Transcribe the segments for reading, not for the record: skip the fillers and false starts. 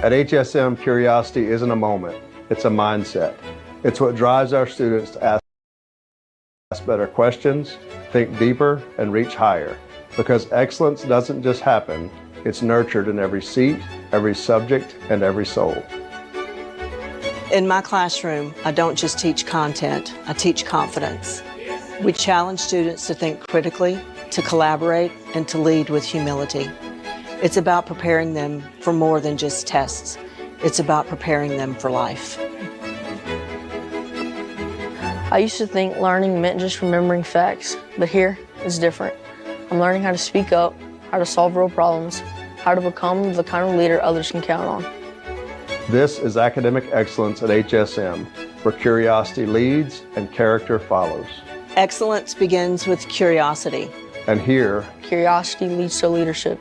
At HSM, curiosity isn't a moment, it's a mindset. It's what drives our students to ask better questions, think deeper, and reach higher. Because excellence doesn't just happen, it's nurtured in every seat, every subject, and every soul. In my classroom, I don't just teach content, I teach confidence. We challenge students to think critically, to collaborate, and to lead with humility. It's about preparing them for more than just tests. It's about preparing them for life. I used to think learning meant just remembering facts, but here it's different. I'm learning how to speak up, how to solve real problems, how to become the kind of leader others can count on. This is academic excellence at HSM, where curiosity leads and character follows. Excellence begins with curiosity. And here, Curiosity leads to leadership.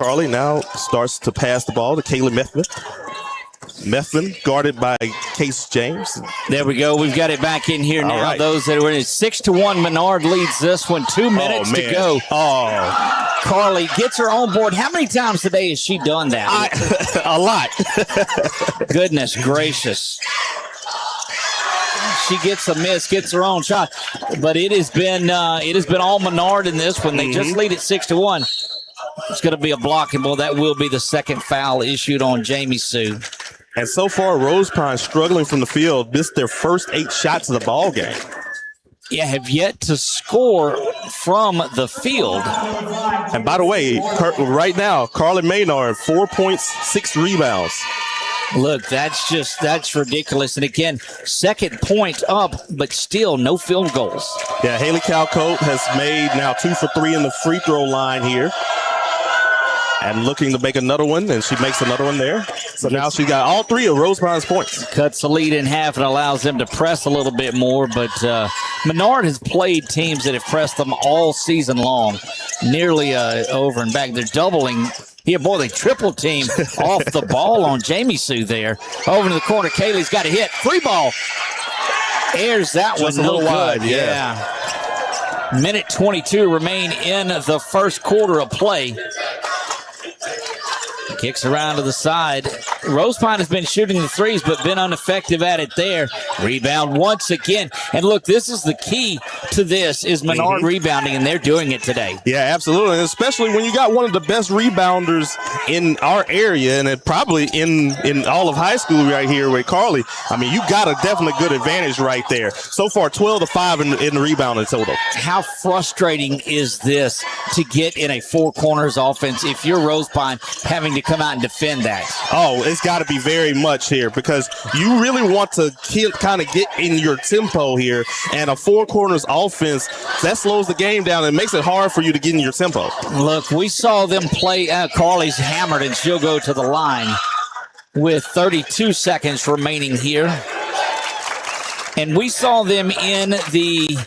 Carly now starts to pass the ball to Kaylee Methvin. Methvin guarded by Case James. There we go. We've got it back in here now. Right. Those that are in it. 6-1. Menard leads this one. 2 minutes to go. Oh, Carly gets her on board. How many times today has she done that? a lot. Goodness gracious. She gets a miss, gets her own shot. But it has been all Menard in this one. They just lead at 6-1. It's going to be a block, and well, that will be the second foul issued on Jamie Sue. And so far, Rosepine struggling from the field. Missed their first 8 shots of the ball game. Yeah, have yet to score from the field. And by the way, right now, Carly Menard, 4 points, 6 rebounds. Look, that's ridiculous. And again, second point up, but still no field goals. Yeah, Haley Calcote has made now 2 for 3 in the free throw line here. And looking to make another one, and she makes another one there. So now she got all 3 of Rosepine's points. Cuts the lead in half and allows them to press a little bit more. But Menard has played teams that have pressed them all season long, nearly over and back. They're doubling. Here, boy, they triple team off the ball on Jamie Sue there. Over to the corner, Kaylee's got a hit. Free ball. Airs that Just one. a little No wide, good. yeah. Minute 22 remain in the first quarter of play. Kicks around to the side. Rosepine has been shooting the threes, but been ineffective at it there. Rebound once again. And look, this is the key to this, is Menard rebounding, and they're doing it today. Yeah, absolutely. And especially when you got one of the best rebounders in our area, and it probably in all of high school right here with Carly. I mean, you got a definitely good advantage right there. So far, 12-5 in the rebounding total. How frustrating is this to get in a four corners offense if you're Rosepine having to come out and defend that? Oh, it's got to be very much here, because you really want to kind of get in your tempo here, and a four corners offense, that slows the game down and makes it hard for you to get in your tempo. Look, we saw them play. Carly's hammered, and she'll go to the line with 32 seconds remaining here. And we saw them in the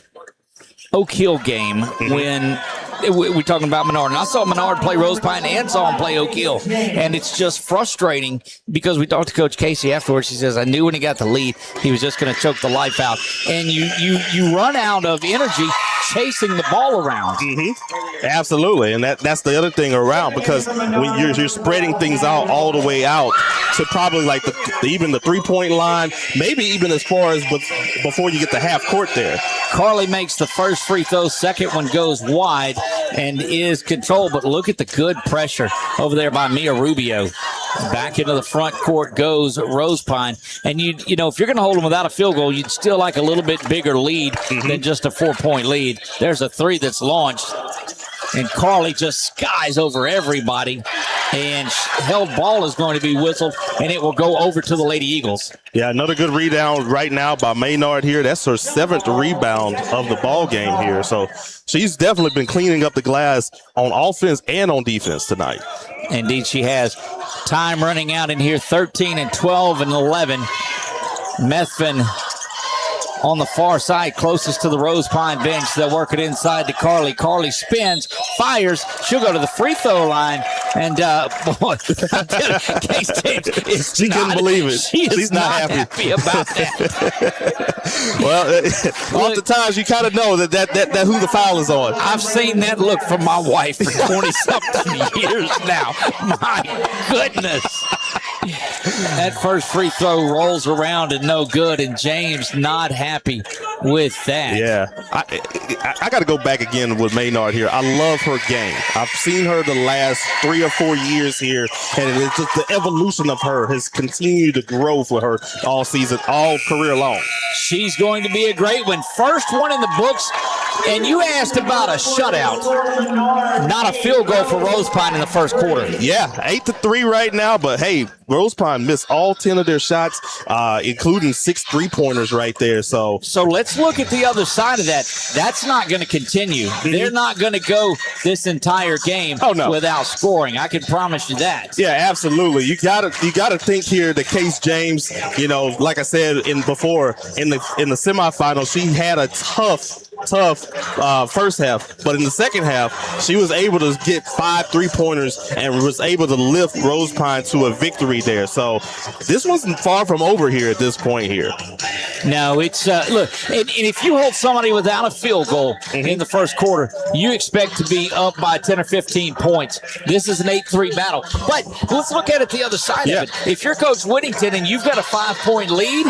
Oak Hill game when we're talking about Menard. And I saw Menard play Rosepine and saw him play Oak Hill. And it's just frustrating because we talked to Coach Casey afterwards. He says, I knew when he got the lead, he was just going to choke the life out. And you run out of energy chasing the ball around. Absolutely. And that's the other thing around, because when you're spreading things out all the way out to probably like even the three-point line, maybe even as far as before you get the half court there. Carly makes the first free throw. Second one goes wide and is controlled. But look at the good pressure over there by Mia Rubio. Back into the front court goes Rosepine. And, you know, if you're going to hold them without a field goal, you'd still like a little bit bigger lead than just a 4-point lead. There's a three that's launched. And Carly just skies over everybody. And held ball is going to be whistled, and it will go over to the Lady Eagles. Yeah, another good rebound right now by Menard here. That's her 7th rebound of the ball game here. So she's definitely been cleaning up the glass on offense and on defense tonight. Indeed, she has. Time running out in here, 13 and 12 and 11. Methvin on the far side, closest to the Rosepine bench. They'll work it inside to Carly. Carly spins, fires. She'll go to the free throw line. And, boy, Case James is She couldn't believe it. She's not happy about that. Well, oftentimes you kind of know that who the foul is on. I've seen that look from my wife for 20-something years now. My goodness. That first free throw rolls around and no good, and James not happy with that. Yeah, I got to go back again with Menard here. I love her game. I've seen her the last 3 or 4 years here, and it's just the evolution of her has continued to grow for her all season, all career long. She's going to be a great one. First one in the books. And you asked about a shutout, not a field goal for Rosepine in the first quarter. Yeah, 8-3 right now, but hey, Rosepine missed all 10 of their shots, including 6 3-pointers right there. So let's look at the other side of that. That's not going to continue. They're not going to go this entire game without scoring. I can promise you that. Yeah, absolutely. You gotta think here that Case James, you know, like I said before in the semifinals, she had a tough tough first half, but in the second half, she was able to get 5 3-pointers and was able to lift Rosepine to a victory there. So this wasn't far from over here at this point here. No, it's look, and if you hold somebody without a field goal in the first quarter, you expect to be up by 10 or 15 points. This is an 8-3 battle. But let's look at it the other side of it. If you're Coach Whittington and you've got a 5-point lead,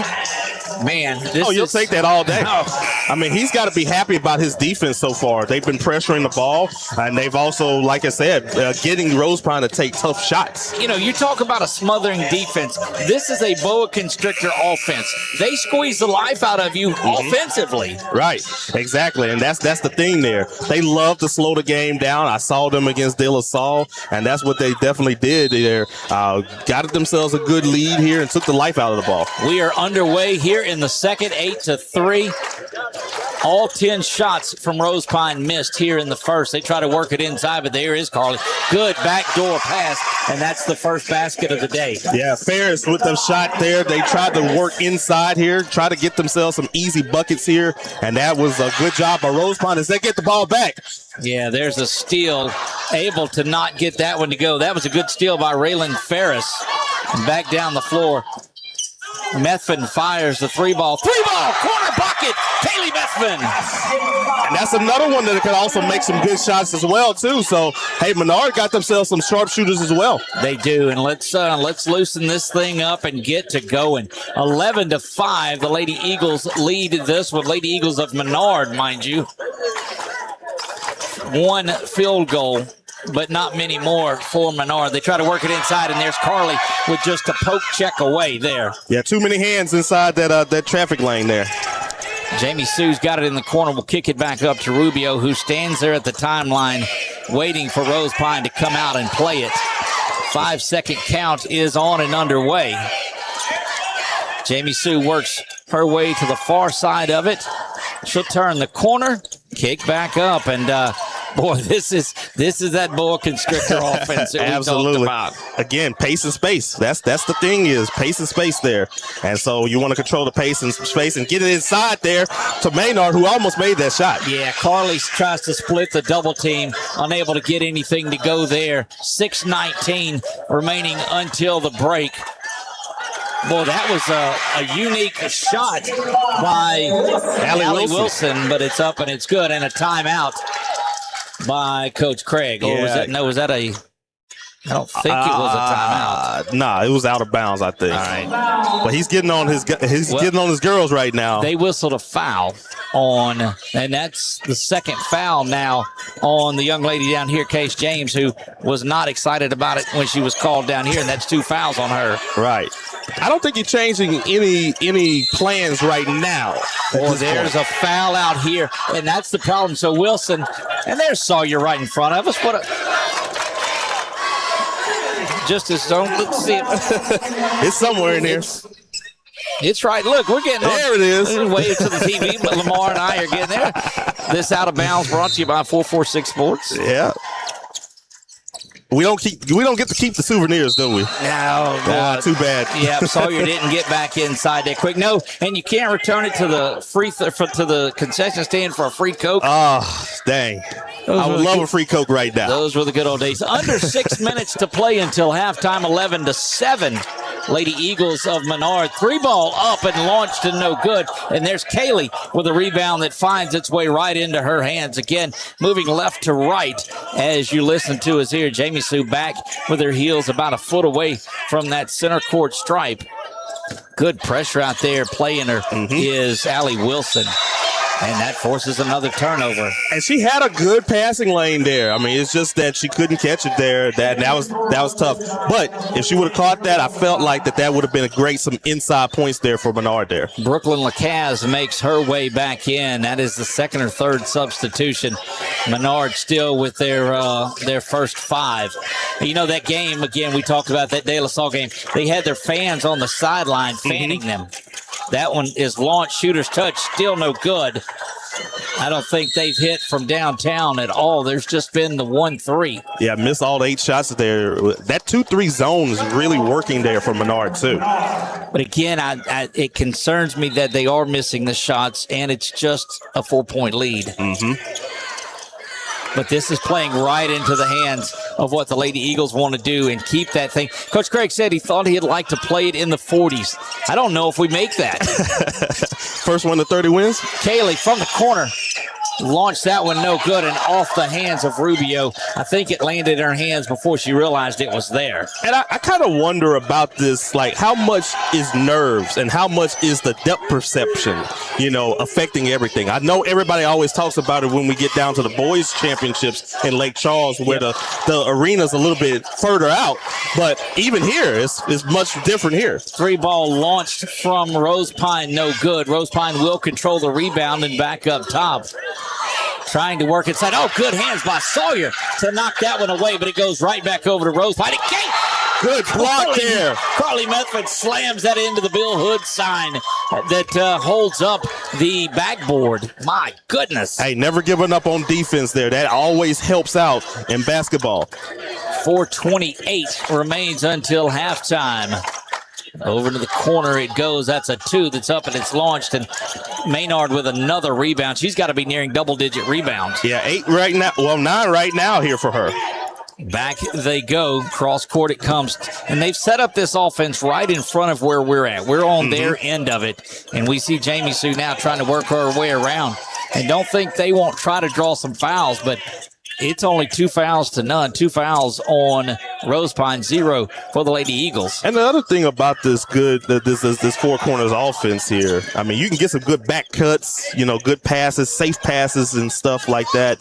man, you'll take that all day. I mean, he's got to be happy about his defense so far. They've been pressuring the ball, and they've also, like I said, getting Rosepine to take tough shots. You know, you talk about a smothering defense. This is a boa constrictor offense. They squeeze the life out of you offensively. Right, exactly, and that's the thing there. They love to slow the game down. I saw them against De La Salle, and that's what they definitely did there. Got themselves a good lead here and took the life out of the ball. We are underway here in the second, 8-3. All 10 shots from Rosepine missed here in the first. They try to work it inside, but there is Carly. Good backdoor pass, and that's the first basket of the day. Yeah, Ferris with the shot there. They tried to work inside here, try to get themselves some easy buckets here, and that was a good job by Rosepine as they get the ball back. Yeah, there's a steal, able to not get that one to go. That was a good steal by Raylan Ferris. And back down the floor, Methvin fires the three ball, corner bucket, Kaylee Methvin. And that's another one that can also make some good shots as well, too. So, hey, Menard got themselves some sharpshooters as well. They do, and let's loosen this thing up and get to going. 11-5, the Lady Eagles lead this with Lady Eagles of Menard, mind you. One field goal, but not many more for Menard. They try to work it inside, and there's Carly with just a poke check away there. Yeah, too many hands inside that traffic lane there. Jamie Sue's got it in the corner. We'll kick it back up to Rubio, who stands there at the timeline waiting for Rosepine to come out and play it. 5-second count is on and underway. Jamie Sue works her way to the far side of it. She'll turn the corner, kick back up, and boy, this is that boa constrictor offense that we Absolutely. talked about. Again, pace and space. That's the thing is pace and space there. And so you want to control the pace and space and get it inside there to Menard, who almost made that shot. Yeah, Carly tries to split the double team, unable to get anything to go there. 6:19 remaining until the break. Boy, that was a unique shot by Allie Wilson, but it's up and it's good, and a timeout by Coach Craig. Or was that a I don't think it was a timeout. Nah, it was out of bounds, I think. All right. But he's getting on his girls right now. They whistled a foul on, and that's the second foul now on the young lady down here, Case James, who was not excited about it when she was called down here, and that's 2 fouls on her. Right. I don't think you're changing any plans right now. Or there's a foul out here, and that's the problem. So Wilson, and there's Sawyer right in front of us. Just as zone. Let's see it. It's somewhere in here. It's right. Look, we're getting there. It is. Wave to the TV, but Lamar and I are getting there. This Out of Bounds brought to you by 446 Sports. Yeah. We don't get to keep the souvenirs, do we? No, too bad. Yeah, Sawyer didn't get back inside that quick. No, and you can't return it to the concession stand for a free Coke. Oh, dang. I would love a free Coke right now. Those were the good old days. Under 6 minutes to play until halftime, 11-7. Lady Eagles of Menard. 3-ball up and launched and no good. And there's Kaylee with a rebound that finds its way right into her hands. Again, moving left to right as you listen to us here. Jamie Sue back with her heels about a foot away from that center court stripe. Good pressure out there. Playing her is Allie Wilson. And that forces another turnover. And she had a good passing lane there. I mean, it's just that she couldn't catch it there. That was tough. But if she would have caught that, I felt like that would have been some inside points there for Menard there. Brooklyn Lacaze makes her way back in. That is the second or third substitution. Menard still with their first 5. You know, that game, again, we talked about that De La Salle game. They had their fans on the sideline fanning them. That one is launched, shooter's touch, still no good. I don't think they've hit from downtown at all. There's just been the 1-3. Yeah, missed all 8 shots there. That 2-3 zone is really working there for Menard, too. But again, it concerns me that they are missing the shots, and it's just a 4-point lead. But this is playing right into the hands of what the Lady Eagles want to do and keep that thing. Coach Craig said he thought he'd like to play it in the 40s. I don't know if we make that. First one to 30 wins. Kaylee from the corner launched that one no good and off the hands of Rubio. I think it landed in her hands before she realized it was there. And I kind of wonder about this, like how much is nerves and how much is the depth perception, affecting everything. I know everybody always talks about it when we get down to the boys championships in Lake Charles where the arena's a little bit further out. But even here, it's much different here. 3-ball launched from Rosepine, no good. Rosepine will control the rebound and back up top. Trying to work inside. Oh, good hands by Sawyer to knock that one away, but it goes right back over to Rosepine. Good block there. Carly Methvin slams that into the Bill Hood sign that holds up the backboard. My goodness. Hey, never giving up on defense there. That always helps out in basketball. 4:28 remains until halftime. Over to the corner it goes. That's a 2 that's up and it's launched. And Menard with another rebound. She's got to be nearing double-digit rebounds. Yeah, 8 right now. Well, 9 right now here for her. Back they go. Cross court it comes. And they've set up this offense right in front of where we're at. We're on their end of it. And we see Jamie Sue now trying to work her way around. And don't think they won't try to draw some fouls, but it's only 2 fouls to none. 2 fouls on Rosepine, 0 for the Lady Eagles. And the other thing about this this Four Corners offense here, I mean, you can get some good back cuts, good passes, safe passes and stuff like that.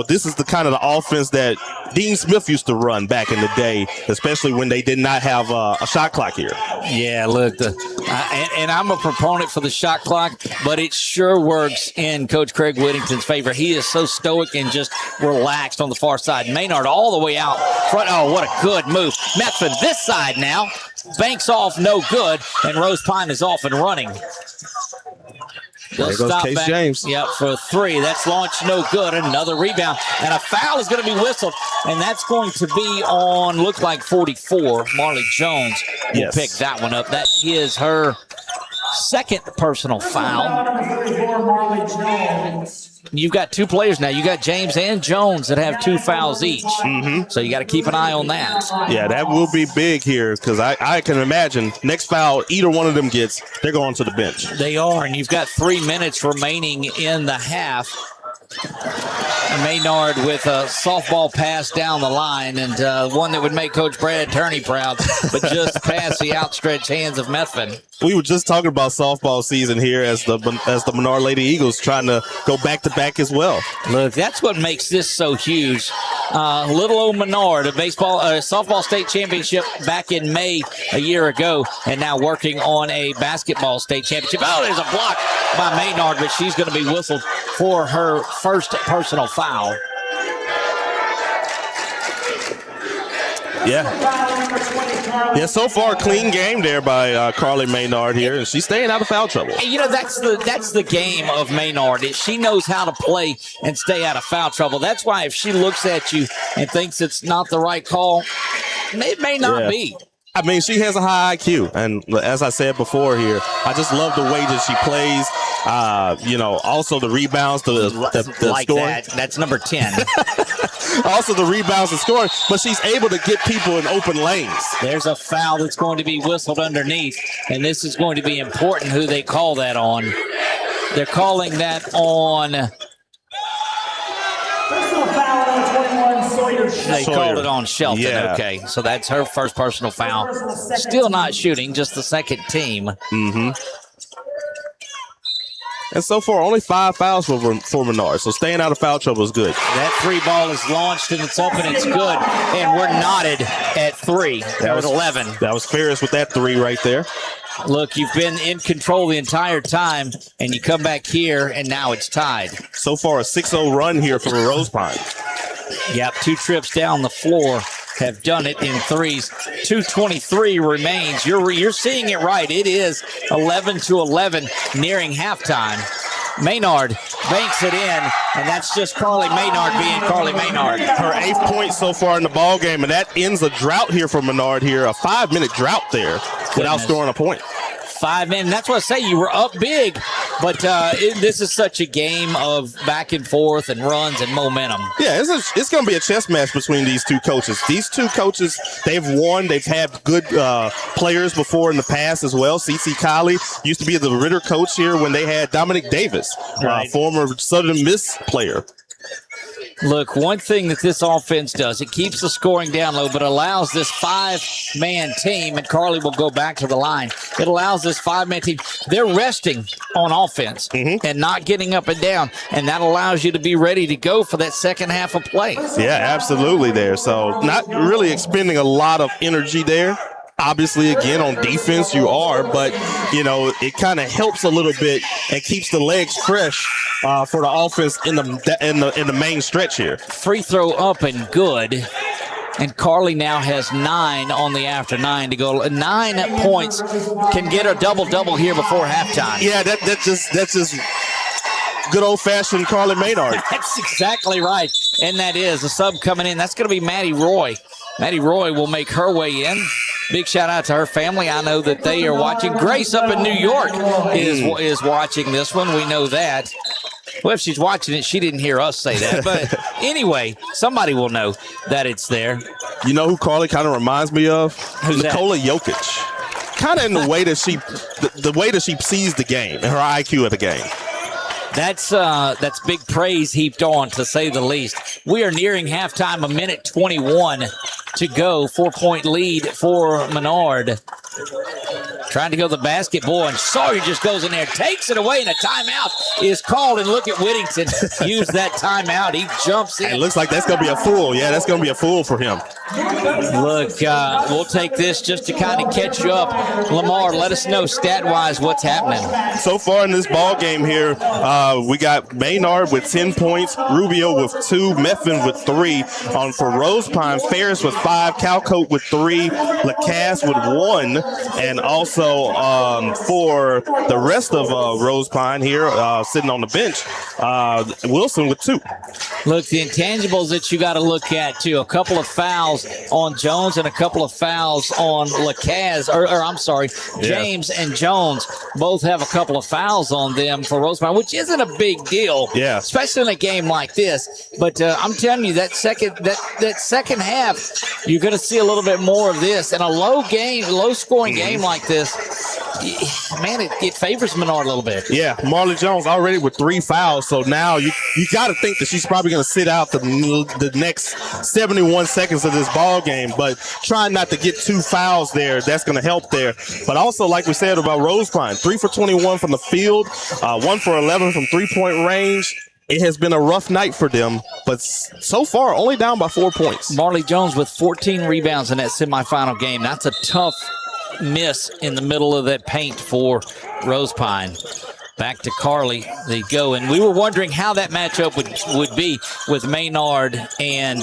This is the kind of the offense that Dean Smith used to run back in the day, especially when they did not have a shot clock here. Yeah, look, and I'm a proponent for the shot clock, but it sure works in Coach Craig Whittington's favor. He is so stoic and just relaxed on the far side. Maynard all the way out front. Oh, what a good move. Methvin this side now. Banks off, no good, and Rosepine is off and running. There goes Case James. Yep, for 3. That's launched, no good. Another rebound. And a foul is going to be whistled. And that's going to be on, look like 44. Marley Jones will pick that one up. That is her second personal foul. Number 34, Marley Jones. You've got 2 players now. You got James and Jones that have 2 fouls each. So you got to keep an eye on that. Yeah, that will be big here because I can imagine next foul either one of them gets, they're going to the bench. They are, and you've got 3 minutes remaining in the half. Menard with a softball pass down the line, and one that would make Coach Brad Turney proud, but just past the outstretched hands of Methvin. We were just talking about softball season here as the Menard Lady Eagles trying to go back-to-back as well. Look, that's what makes this so huge. Little old Menard, a softball state championship back in May a year ago, and now working on a basketball state championship. Oh, there's a block by Menard, but she's going to be whistled for her first personal foul. Yeah, so far clean game there by Carly Menard here, and she's staying out of foul trouble. And, that's the game of Menard. She knows how to play and stay out of foul trouble. That's why if she looks at you and thinks it's not the right call, it may not be. I mean, she has a high IQ, and as I said before here, I just love the way that she plays. Also the rebounds, the like scoring. That's number 10. Also the rebounds and scoring, but she's able to get people in open lanes. There's a foul that's going to be whistled underneath, and this is going to be important who they call that on. They're calling that on. Personal foul on 21, Sawyer. They called it on Shelton. Yeah. Okay, so that's her first personal foul. Still not shooting, just the second team. And so far, only 5 fouls for Menard, so staying out of foul trouble is good. That 3 ball is launched, and it's up, and it's good. And we're knotted at 3. That was 11. That was Ferris with that 3 right there. Look, you've been in control the entire time, and you come back here, and now it's tied. So far, a 6-0 run here for Rosepine. Yep, 2 trips down the floor have done it in 3s. 2:23 remains. You're seeing it right. It is 11-11, nearing halftime. Menard banks it in, and that's just Carly Menard being Carly Menard. Her 8th point so far in the ball game, and that ends a drought here for Menard here, a 5-minute drought there without scoring a point. 5 minutes. That's what I say. You were up big, but this is such a game of back and forth and runs and momentum. Yeah, it's going to be a chess match between these two coaches. These two coaches, they've won. They've had good players before in the past as well. CeCe Colley used to be the Ritter coach here when they had Dominic Davis, former Southern Miss player. Look, one thing that this offense does, it keeps the scoring down low, but allows this 5-man team, and Carly will go back to the line. It allows this 5-man team, they're resting on offense and not getting up and down, and that allows you to be ready to go for that second half of play. Yeah, absolutely there. So not really expending a lot of energy there. Obviously, again, on defense you are, but, it kind of helps a little bit and keeps the legs fresh for the offense in the main stretch here. Free throw up and good. And Carly now has 9 on the after 9 to go. 9 points, can get a double-double here before halftime. Yeah, that's just good old-fashioned Carly Menard. That's exactly right. And that is a sub coming in. That's going to be Maddie Roy. Maddie Roy will make her way in. Big shout out to her family. I know that they are watching. Grace up in New York is watching this one. We know that. Well, if she's watching it, she didn't hear us say that. But anyway, somebody will know that it's there. You know who Carly kind of reminds me of? Who's Nikola Jokic. Kind of in the way that the way that she sees the game and her IQ of the game. That's big praise heaped on, to say the least. We are nearing halftime, 1:21 to go. 4-point lead for Menard. Trying to go to the basketball, and Sawyer just goes in there, takes it away, and a timeout is called. And look at Whittington use that timeout. He jumps in. It looks like that's going to be a foul. Yeah, that's going to be a foul for him. Look, we'll take this just to kind of catch you up. Lamar, let us know stat-wise what's happening. So far in this ball game here, we got Menard with 10 points, Rubio with 2, Meffin with 3. For Rosepine, Ferris with 5, Calcote with 3, Lacasse with 1, and also for the rest of Rosepine here, sitting on the bench, Wilson with 2. Look, the intangibles that you got to look at, too. A couple of fouls on Jones and a couple of fouls on Lacasse, or I'm sorry, James and Jones both have a couple of fouls on them for Rosepine, which isn't a big deal, especially in a game like this. But I'm telling you, that second half, you're going to see a little bit more of this. And a low-scoring game like this, man, it favors Menard a little bit. Yeah, Marley Jones already with 3 fouls, so now you got to think that she's probably going to sit out the next 71 seconds of this ball game, but trying not to get 2 fouls there, that's going to help there. But also, like we said about Rosepine, 3 for 21 from the field, 1 for 11 from three-point range. It has been a rough night for them, but so far only down by 4 points. Marley Jones with 14 rebounds in that semifinal game. That's a tough miss in the middle of that paint for Rosepine. Back to Carly they go, and we were wondering how that matchup would be with Menard and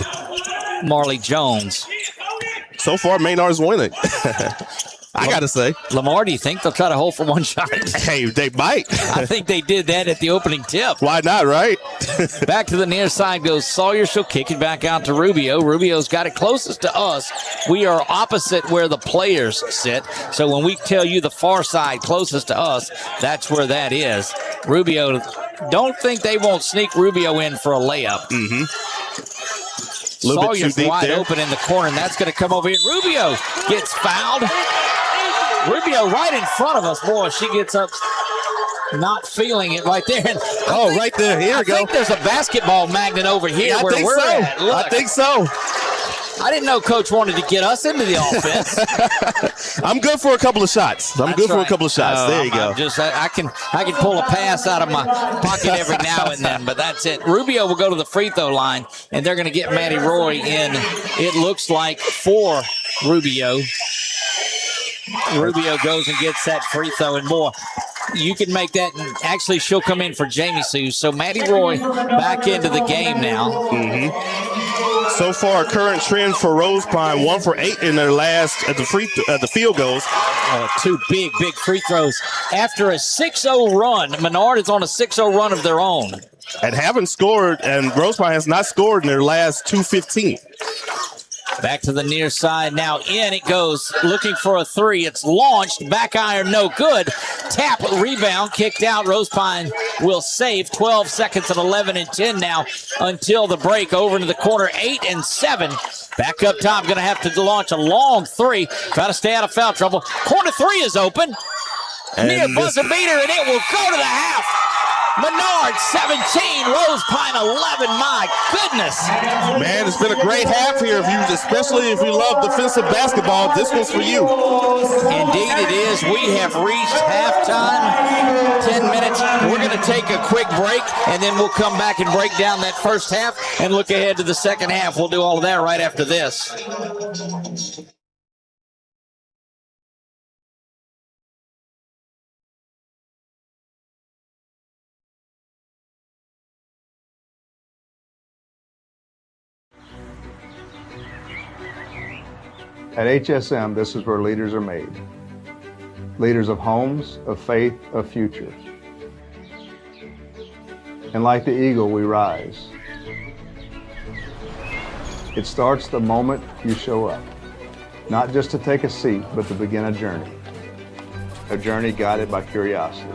Marley Jones. So far, Menard's winning. I got to say. Lamar, do you think they'll try to hold for one shot? Hey, they might. I think they did that at the opening tip. Why not, right? Back to the near side goes Sawyer. She'll kick it back out to Rubio. Rubio's got it closest to us. We are opposite where the players sit. So when we tell you the far side closest to us, that's where that is. Rubio, don't think they won't sneak Rubio in for a layup. Sawyer's wide open in the corner, and that's going to come over here. Rubio gets fouled. Rubio right in front of us. Boy, she gets up not feeling it right there. Right there. Here we go. I think there's a basketball magnet over here where we're at. Look, I think so. I didn't know Coach wanted to get us into the offense. I'm good for a couple of shots. There you go. I can pull a pass out of my pocket every now and then, but that's it. Rubio will go to the free throw line, and they're going to get Maddie Roy in, it looks like, for Rubio. Rubio goes and gets that free throw, and more. You can make that, and actually she'll come in for Jamie Sue. So Maddie Roy back into the game now. So far, current trend for Rosepine, 1 for 8 in their last at the field goals. Two big free throws. After a 6-0 run, Menard is on a 6-0 run of their own. And haven't scored, and Rosepine has not scored in their last 2:15. Back to the near side. Now in it goes, looking for a three. It's launched. Back iron, no good. Tap, rebound, kicked out. Rosepine will save. 12 seconds and 11 and 10 now until the break. Over into the corner, 8 and 7. Back up top, going to have to launch a long three. Try to stay out of foul trouble. Corner three is open. And near buzzer beater, and it will go to the half. Menard 17, Rosepine 11. My goodness. Man, it's been a great half here. Especially if you love defensive basketball, this one's for you. Indeed it is. We have reached halftime. 10 minutes. We're going to take a quick break, and then we'll come back and break down that first half and look ahead to the second half. We'll do all of that right after this. At HSM, this is where leaders are made. Leaders of homes, of faith, of future. And like the eagle, we rise. It starts the moment you show up. Not just to take a seat, but to begin a journey. A journey guided by curiosity.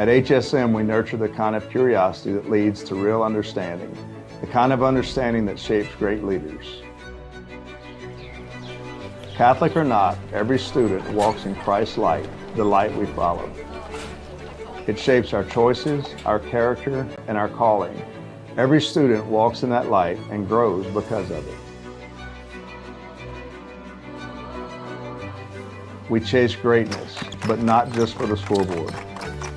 At HSM, we nurture the kind of curiosity that leads to real understanding. The kind of understanding that shapes great leaders. Catholic or not, every student walks in Christ's light, the light we follow. It shapes our choices, our character, and our calling. Every student walks in that light and grows because of it. We chase greatness, but not just for the scoreboard.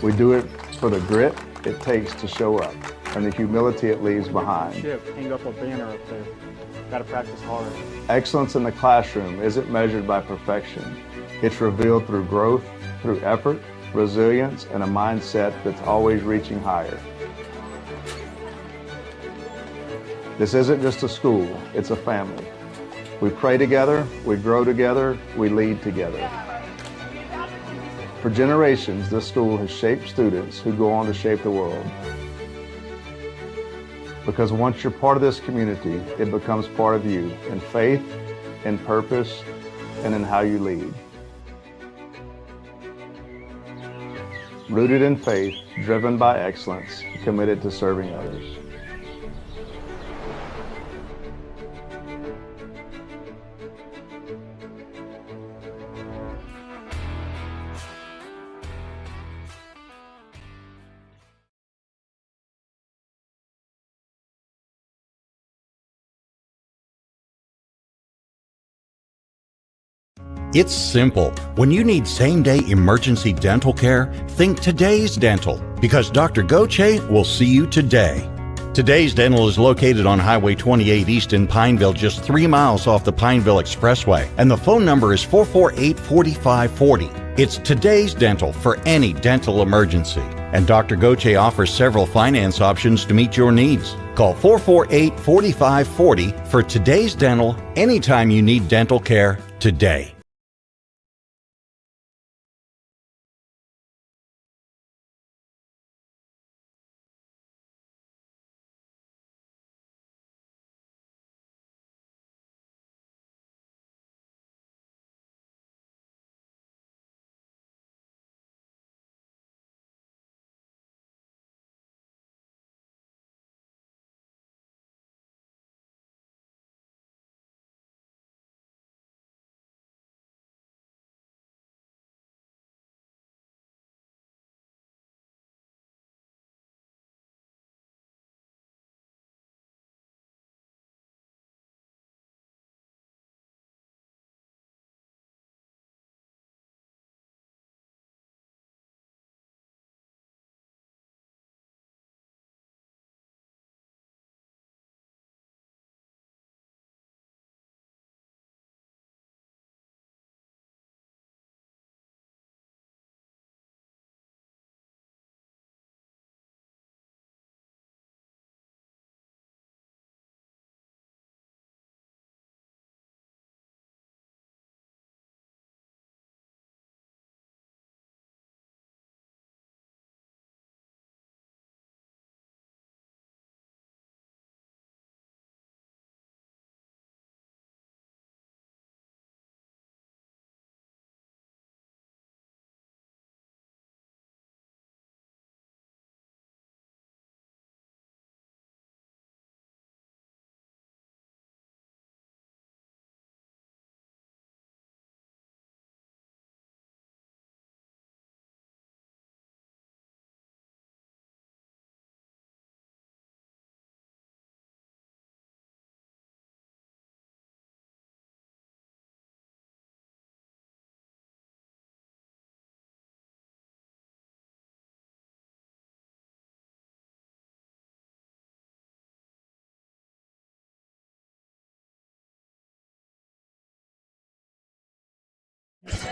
We do it for the grit it takes to show up and the humility it leaves behind. Hang up a banner up there. Got to practice hard. Excellence in the classroom isn't measured by perfection. It's revealed through growth, through effort, resilience, and a mindset that's always reaching higher. This isn't just a school, it's a family. We pray together, we grow together, we lead together. For generations, this school has shaped students who go on to shape the world. Because once you're part of this community, it becomes part of you in faith, in purpose, and in how you lead. Rooted in faith, driven by excellence, committed to serving others. It's simple. When you need same-day emergency dental care, think Today's Dental, because Dr. Goche will see you today. Today's Dental is located on Highway 28 East in Pineville, just 3 miles off the Pineville Expressway, and the phone number is 448-4540. It's Today's Dental for any dental emergency, and Dr. Goche offers several finance options to meet your needs. Call 448-4540 for Today's Dental anytime you need dental care today.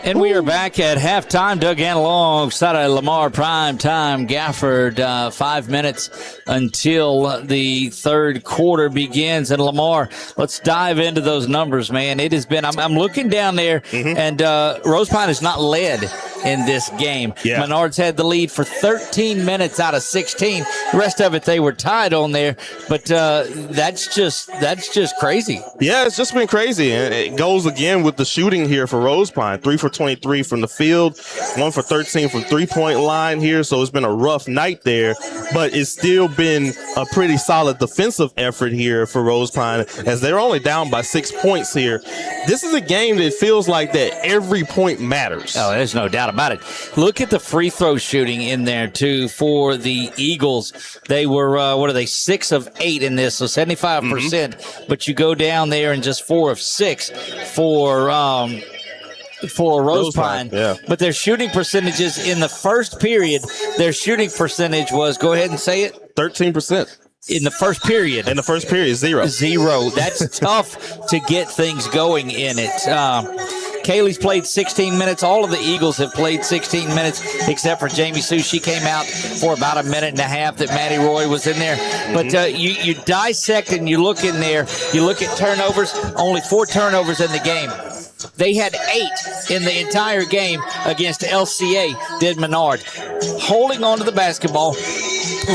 And we are back at halftime. Doug Ann alongside Lamar Primetime Gafford. 5 minutes until the third quarter begins. And Lamar, let's dive into those numbers, man. It has been, I'm looking down there, and Rosepine has not led in this game. Yeah. Menard's had the lead for 13 minutes out of 16. The rest of it, they were tied on there. But that's just crazy. Yeah, it's just been crazy. And it goes again with the shooting here for Rosepine. 3 for 23 from the field, 1 for 13 from three-point line here. So it's been a rough night there, but it's still been a pretty solid defensive effort here for Rosepine as they're only down by 6 points here. This is a game that feels like that every point matters. Oh, there's no doubt about it. Look at the free throw shooting in there, too, for the Eagles. They were, 6 of 8 in this, so 75%. But you go down there and just 4 of 6 for Rosepine. Yeah. But their shooting percentages in the first period, their shooting percentage was, go ahead and say it. 13%. In the first period. In the first period, 0. That's tough to get things going in it. Kaylee's played 16 minutes. All of the Eagles have played 16 minutes except for Jamie Sue. She came out for about a minute and a half that Maddie Roy was in there. But you dissect and you look in there. You look at turnovers, only 4 turnovers in the game. They had 8 in the entire game against LCA, did Menard. Holding on to the basketball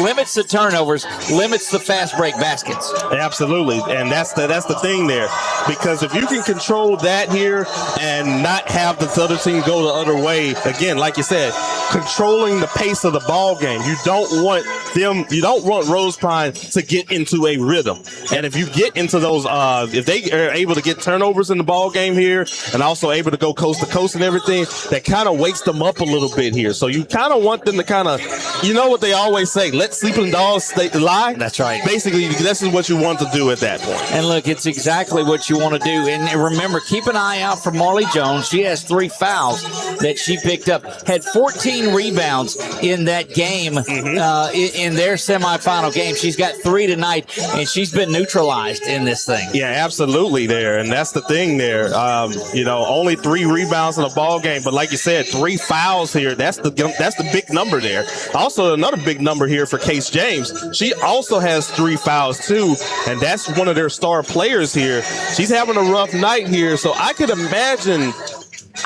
limits the turnovers, limits the fast break baskets. Absolutely, and that's the thing there, because if you can control that here and not have the other team go the other way, again, like you said, controlling the pace of the ball game. You don't want Rosepine to get into a rhythm, and if you get into those, if they are able to get turnovers in the ball game here, and also able to go coast to coast and everything, that kind of wakes them up a little bit here. So you kind of want them to kind of, you know what they always say, let sleeping dogs lie. That's right. Basically, this is what you want to do at that point. And look, it's exactly what you want to do. And remember, keep an eye out for Marley Jones. She has 3 fouls that she picked up. Had 14 rebounds in that game, in their semifinal game. She's got 3 tonight, and she's been neutralized in this thing. Yeah, absolutely there. And that's the thing there. Only 3 rebounds in a ball game. But like you said, 3 fouls here. That's the big number there. Also, another big number here for Case James. She also has 3 fouls too, and that's one of their star players here. She's having a rough night here, so I could imagine,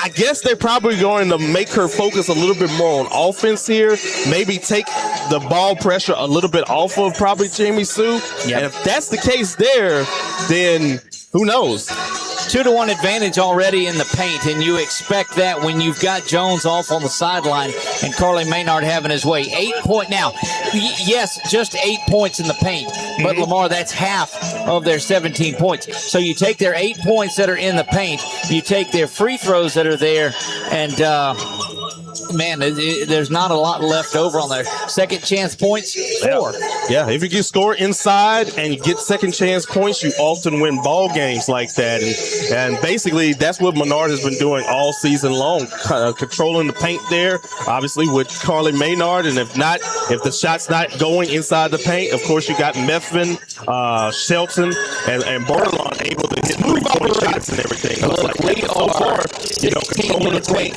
I guess they're probably going to make her focus a little bit more on offense here, maybe take the ball pressure a little bit off of probably Jamie Sue. Yep. And if that's the case there, then who knows? 2-1 advantage already in the paint, and you expect that when you've got Jones off on the sideline and Carly Menard having his way. 8 point now. Yes, just 8 points in the paint, but Lamar, that's half of their 17 points. So you take their 8 points that are in the paint, you take their free throws that are there, and there's not a lot left over on their second chance points. 4. Yeah, if you can score inside and you get second chance points, you often win ball games like that. And basically, that's what Menard has been doing all season long, controlling the paint there, obviously with Carly Menard. And if the shot's not going inside the paint, of course, you got Methvin, Shelton, and Bordelon able to hit 3-point shots and everything. So far, controlling the paint,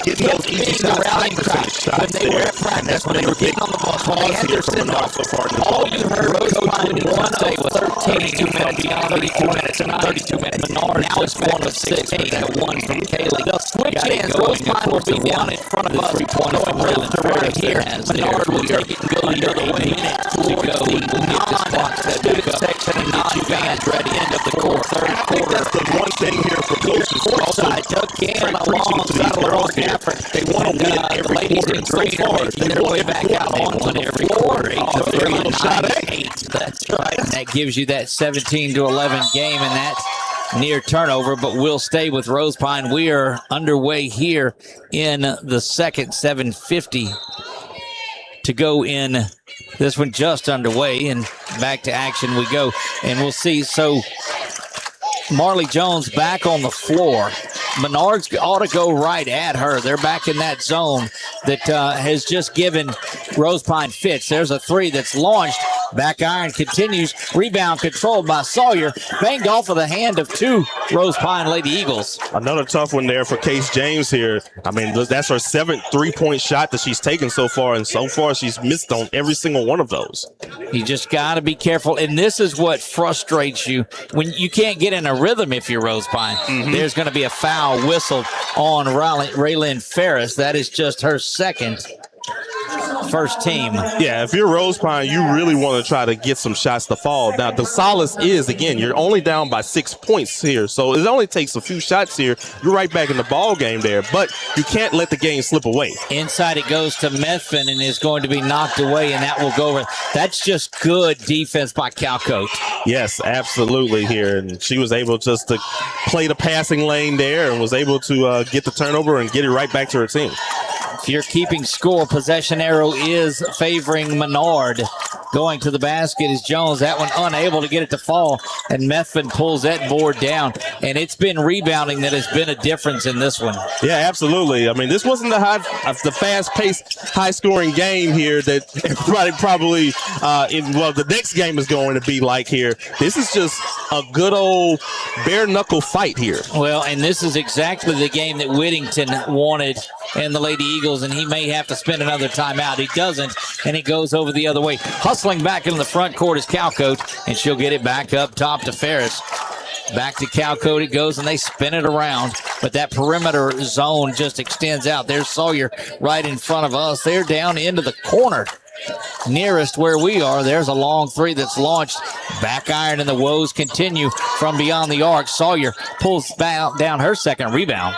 getting those easy shots. Rallying cry when they were at practice, when they were getting on the bus, when they had their send-off so far. All you heard Rosepine in one day was 32 minutes, beyond 32 minutes, and 32 minutes. Menard now is 1 of 6, but that 1 from Kaylee. The switch ends, Rosepine will be down in front of us, going to right here. Menard will take it and go under the minute to go. Non-student section and non-fans ready. End of the quarter, third quarter. That's the one thing here for coaches. Courtside, Doug Gann alongside Laurel Gafford. They want to win every quarter. So far, they're way back out on one every quarter. 8 That's right. And that gives you that 17-11 game, and that's near turnover, but we'll stay with Rosepine. We are underway here in the second, 7:50 to go in this one, just underway, and back to action we go. And we'll see. So Marley Jones back on the floor. Menard's ought to go right at her. They're back in that zone that has just given Rosepine fits. There's a 3 that's launched, Back iron continues. Rebound controlled by Sawyer. Banged off of the hand of two Rosepine Lady Eagles. Another tough one there for Case James here. I mean, that's her 7th three-point shot that she's taken so far, and so far she's missed on every single one of those. You just got to be careful, and this is what frustrates you when you can't get in a rhythm if you're Rosepine. Mm-hmm. There's going to be a foul whistled on Raylyn Ferris. That is just her second. First team. Yeah, if you're Rosepine, you really want to try to get some shots to fall. Now, the solace is, again, you're only down by 6 points here, so it only takes a few shots here. You're right back in the ball game there, but you can't let the game slip away. Inside it goes to Methvin and is going to be knocked away, and that will go over. That's just good defense by Calcote. Yes, absolutely here, and she was able just to play the passing lane there and was able to get the turnover and get it right back to her team. If you're keeping score, possession arrow is favoring Menard. Going to the basket is Jones. That one unable to get it to fall, and Methvin pulls that board down. And it's been rebounding that has been a difference in this one. Yeah, absolutely. I mean, this wasn't the fast-paced, high-scoring game here that everybody probably the next game is going to be like here. This is just a good old bare-knuckle fight here. Well, and this is exactly the game that Whittington wanted and the Lady Eagles, and he may have to spend another timeout. He doesn't, and it goes over the other way. Hustling back into the front court is Calcote, and she'll get it back up top to Ferris. Back to Calcote it goes, and they spin it around, but that perimeter zone just extends out. There's Sawyer right in front of us. They're down into the corner nearest where we are. There's a long three that's launched. Back iron, and the woes continue from beyond the arc. Sawyer pulls down her second rebound.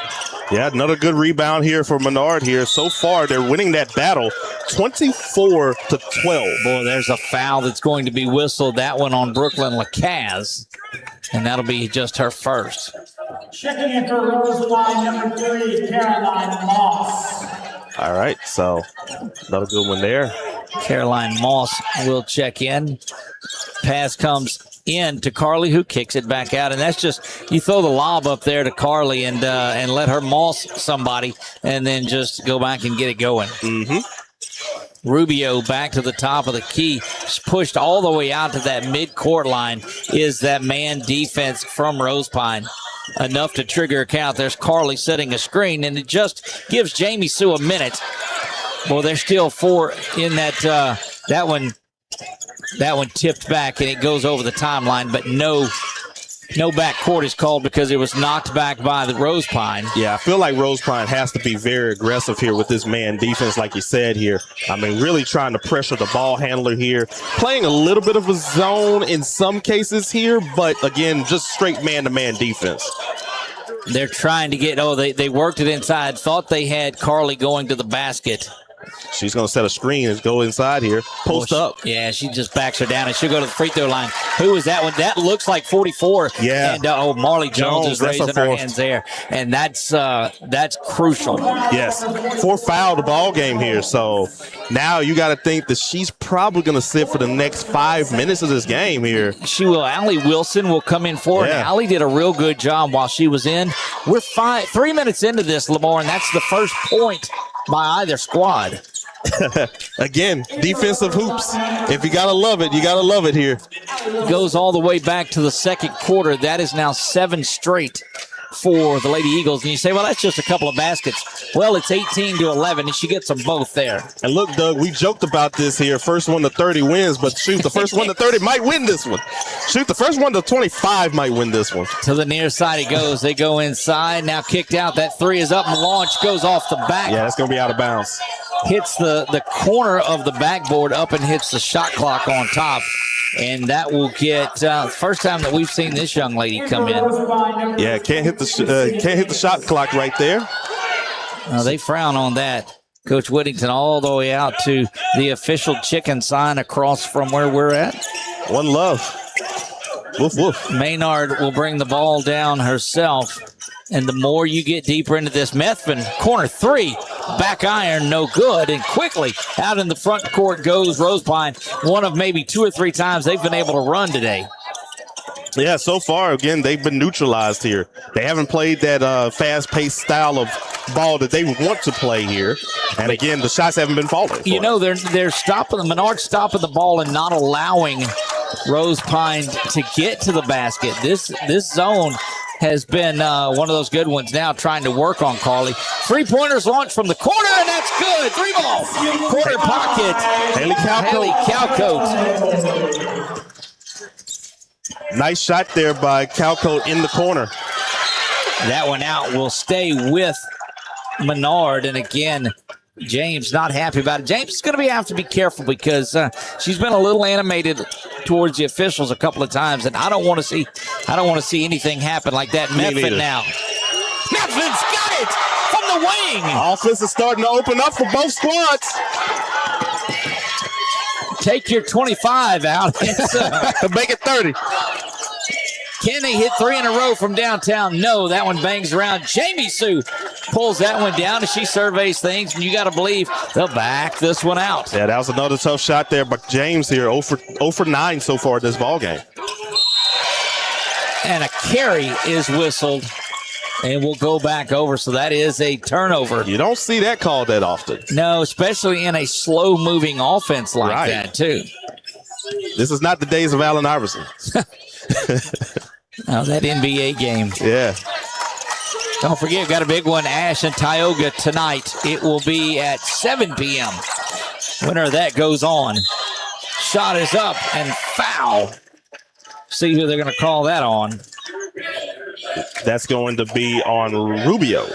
Yeah, another good rebound here for Menard here. So far, they're winning that battle 24-12. Boy, there's a foul that's going to be whistled. That one on Brooklyn Lacaz, and that'll be just her first. Checking in for Rosepine, number 3, Caroline Moss. All right, so another good one there. Caroline Moss will check in. Pass comes in to Carly, who kicks it back out, and that's just, you throw the lob up there to Carly and let her moss somebody, and then just go back and get it going. Mm-hmm. Rubio back to the top of the key, pushed all the way out to that mid-court line. Is that man defense from Rosepine enough to trigger a count? There's Carly setting a screen, and it just gives Jamie Sue a minute. Well, there's still 4 in that. That one tipped back, and it goes over the timeline, but no backcourt is called because it was knocked back by the Rosepine. Yeah, I feel like Rosepine has to be very aggressive here with this man defense, like you said here. I mean, really trying to pressure the ball handler here. Playing a little bit of a zone in some cases here, but again, just straight man-to-man defense. They're trying to get, they worked it inside, thought they had Carly going to the basket. She's going to set a screen and go inside here. Post up. Yeah, she just backs her down, and she'll go to the free throw line. Who is that one? That looks like 44. Yeah. And Marley Jones is raising her hands there, and that's crucial. Yes. 4 foul the ball game here. So now you got to think that she's probably going to sit for the next 5 minutes of this game here. She will. Allie Wilson will come in for her. Allie did a real good job while she was in. We're 3 minutes into this, Lamar, and that's the first point by either squad. Again, defensive hoops. If you got to love it, you got to love it here. Goes all the way back to the second quarter. That is now 7 straight for the Lady Eagles. And you say, well, that's just a couple of baskets. Well, it's 18-11, and she gets them both there. And look, Doug, we joked about this here. First one to 30 wins, but shoot, the first one to 30 might win this one. Shoot, the first one to 25 might win this one. To the near side it goes. They go inside. Now kicked out. That 3 is up and launched. Goes off the back. Yeah, it's going to be out of bounds. Hits the corner of the backboard up and hits the shot clock on top. And that will get first time that we've seen this young lady come in. Yeah, can't hit the shot clock right there. They frown on that. Coach Whittington all the way out to the official chicken sign across from where we're at. One love. Woof, woof. Menard will bring the ball down herself. And the more you get deeper into this, Methvin, corner 3, back iron, no good. And quickly out in the front court goes Rosepine. One of maybe 2 or 3 times they've been able to run today. Yeah, so far, again, they've been neutralized here. They haven't played that fast-paced style of ball that they want to play here. And again, the shots haven't been falling. You know, they're stopping, Menard stopping the ball and not allowing Rosepine to get to the basket. This zone has been one of those good ones now, trying to work on Carly. Three-pointers launched from the corner, and that's good. 3-ball. Corner pocket. Haley Calcote. Nice shot there by Calcote in the corner. That one out will stay with Menard. And again, James not happy about it. James is going to have to be careful because she's been a little animated towards the officials a couple of times, and I don't want to see anything happen like that. Medford now. Medford's got it from the wing. Offense is starting to open up for both squads. Take your 25 out. Make it 30. Can they hit 3 in a row from downtown? No, that one bangs around. Jamie Sue pulls that one down as she surveys things, and you got to believe they'll back this one out. Yeah, that was another tough shot there, but James here 0 for 9 so far this ball game. And a carry is whistled, and we'll go back over. So that is a turnover. You don't see that called that often. No, especially in a slow-moving offense like that, too. This is not the days of Allen Iverson. Oh, that NBA game. Yeah. Don't forget, we've got a big one, Ash and Tioga tonight. It will be at 7 p.m. Winner of that goes on. Shot is up and foul. See who they're going to call that on. That's going to be on Rubio.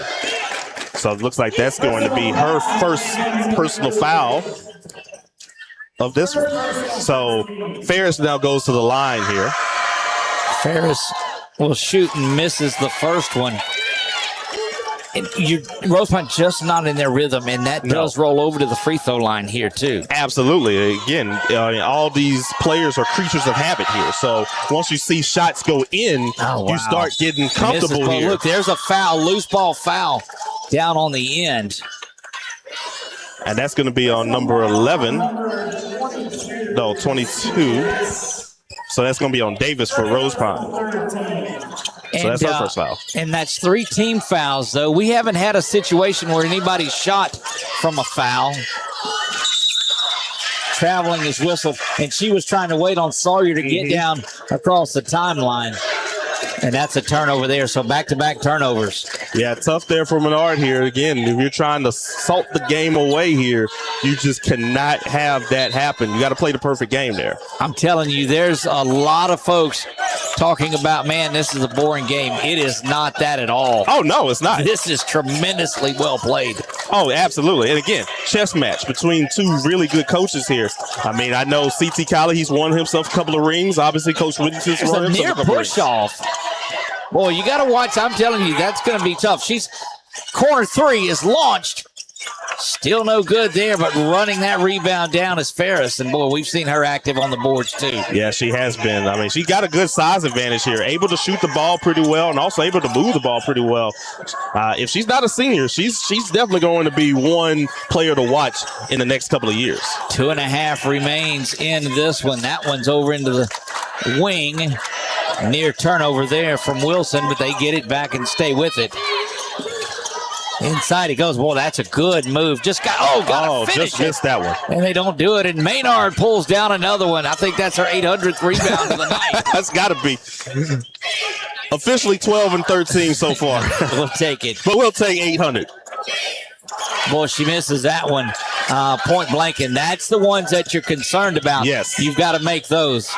So it looks like that's going to be her first personal foul of this one. So Ferris now goes to the line here. Ferris will shoot and misses the first one. And Rosepine just not in their rhythm, and that does roll over to the free throw line here, too. Absolutely. Again, all these players are creatures of habit here. So once you see shots go in, you start getting comfortable here. Look, there's a foul, loose ball foul down on the end. And that's going to be on number 11. No, 22. So that's going to be on Davis for Rosepine. So that's our first foul. And that's 3 team fouls, though. We haven't had a situation where anybody shot from a foul. Traveling is whistled, and she was trying to wait on Sawyer to get down across the timeline. And that's a turnover there, so back-to-back turnovers. Yeah, tough there for Menard here. Again, if you're trying to salt the game away here, you just cannot have that happen. You got to play the perfect game there. I'm telling you, there's a lot of folks talking about, man, this is a boring game. It is not that at all. Oh, no, it's not. This is tremendously well played. Oh, absolutely. And again, chess match between 2 really good coaches here. I mean, I know C.T. Colley, he's won himself a couple of rings. Obviously, Coach Whittington's won himself a couple of rings. Push-off. Boy, you got to watch. I'm telling you, that's going to be tough. Corner 3 is launched. Still no good there, but running that rebound down is Ferris. And, boy, we've seen her active on the boards, too. Yeah, she has been. I mean, she got a good size advantage here. Able to shoot the ball pretty well and also able to move the ball pretty well. If she's not a senior, she's definitely going to be one player to watch in the next couple of years. 2.5 remains in this one. That one's over into the wing. Near turnover there from Wilson, but they get it back and stay with it. Inside it goes. Well, that's a good move. Just got to finish just missed that one. And they don't do it. And Menard pulls down another one. I think that's her 800th rebound of the night. That's got to be. Officially 12 and 13 so far. We'll take it. But we'll take 800. Boy, she misses that one point blank, and that's the ones that you're concerned about. Yes. You've got to make those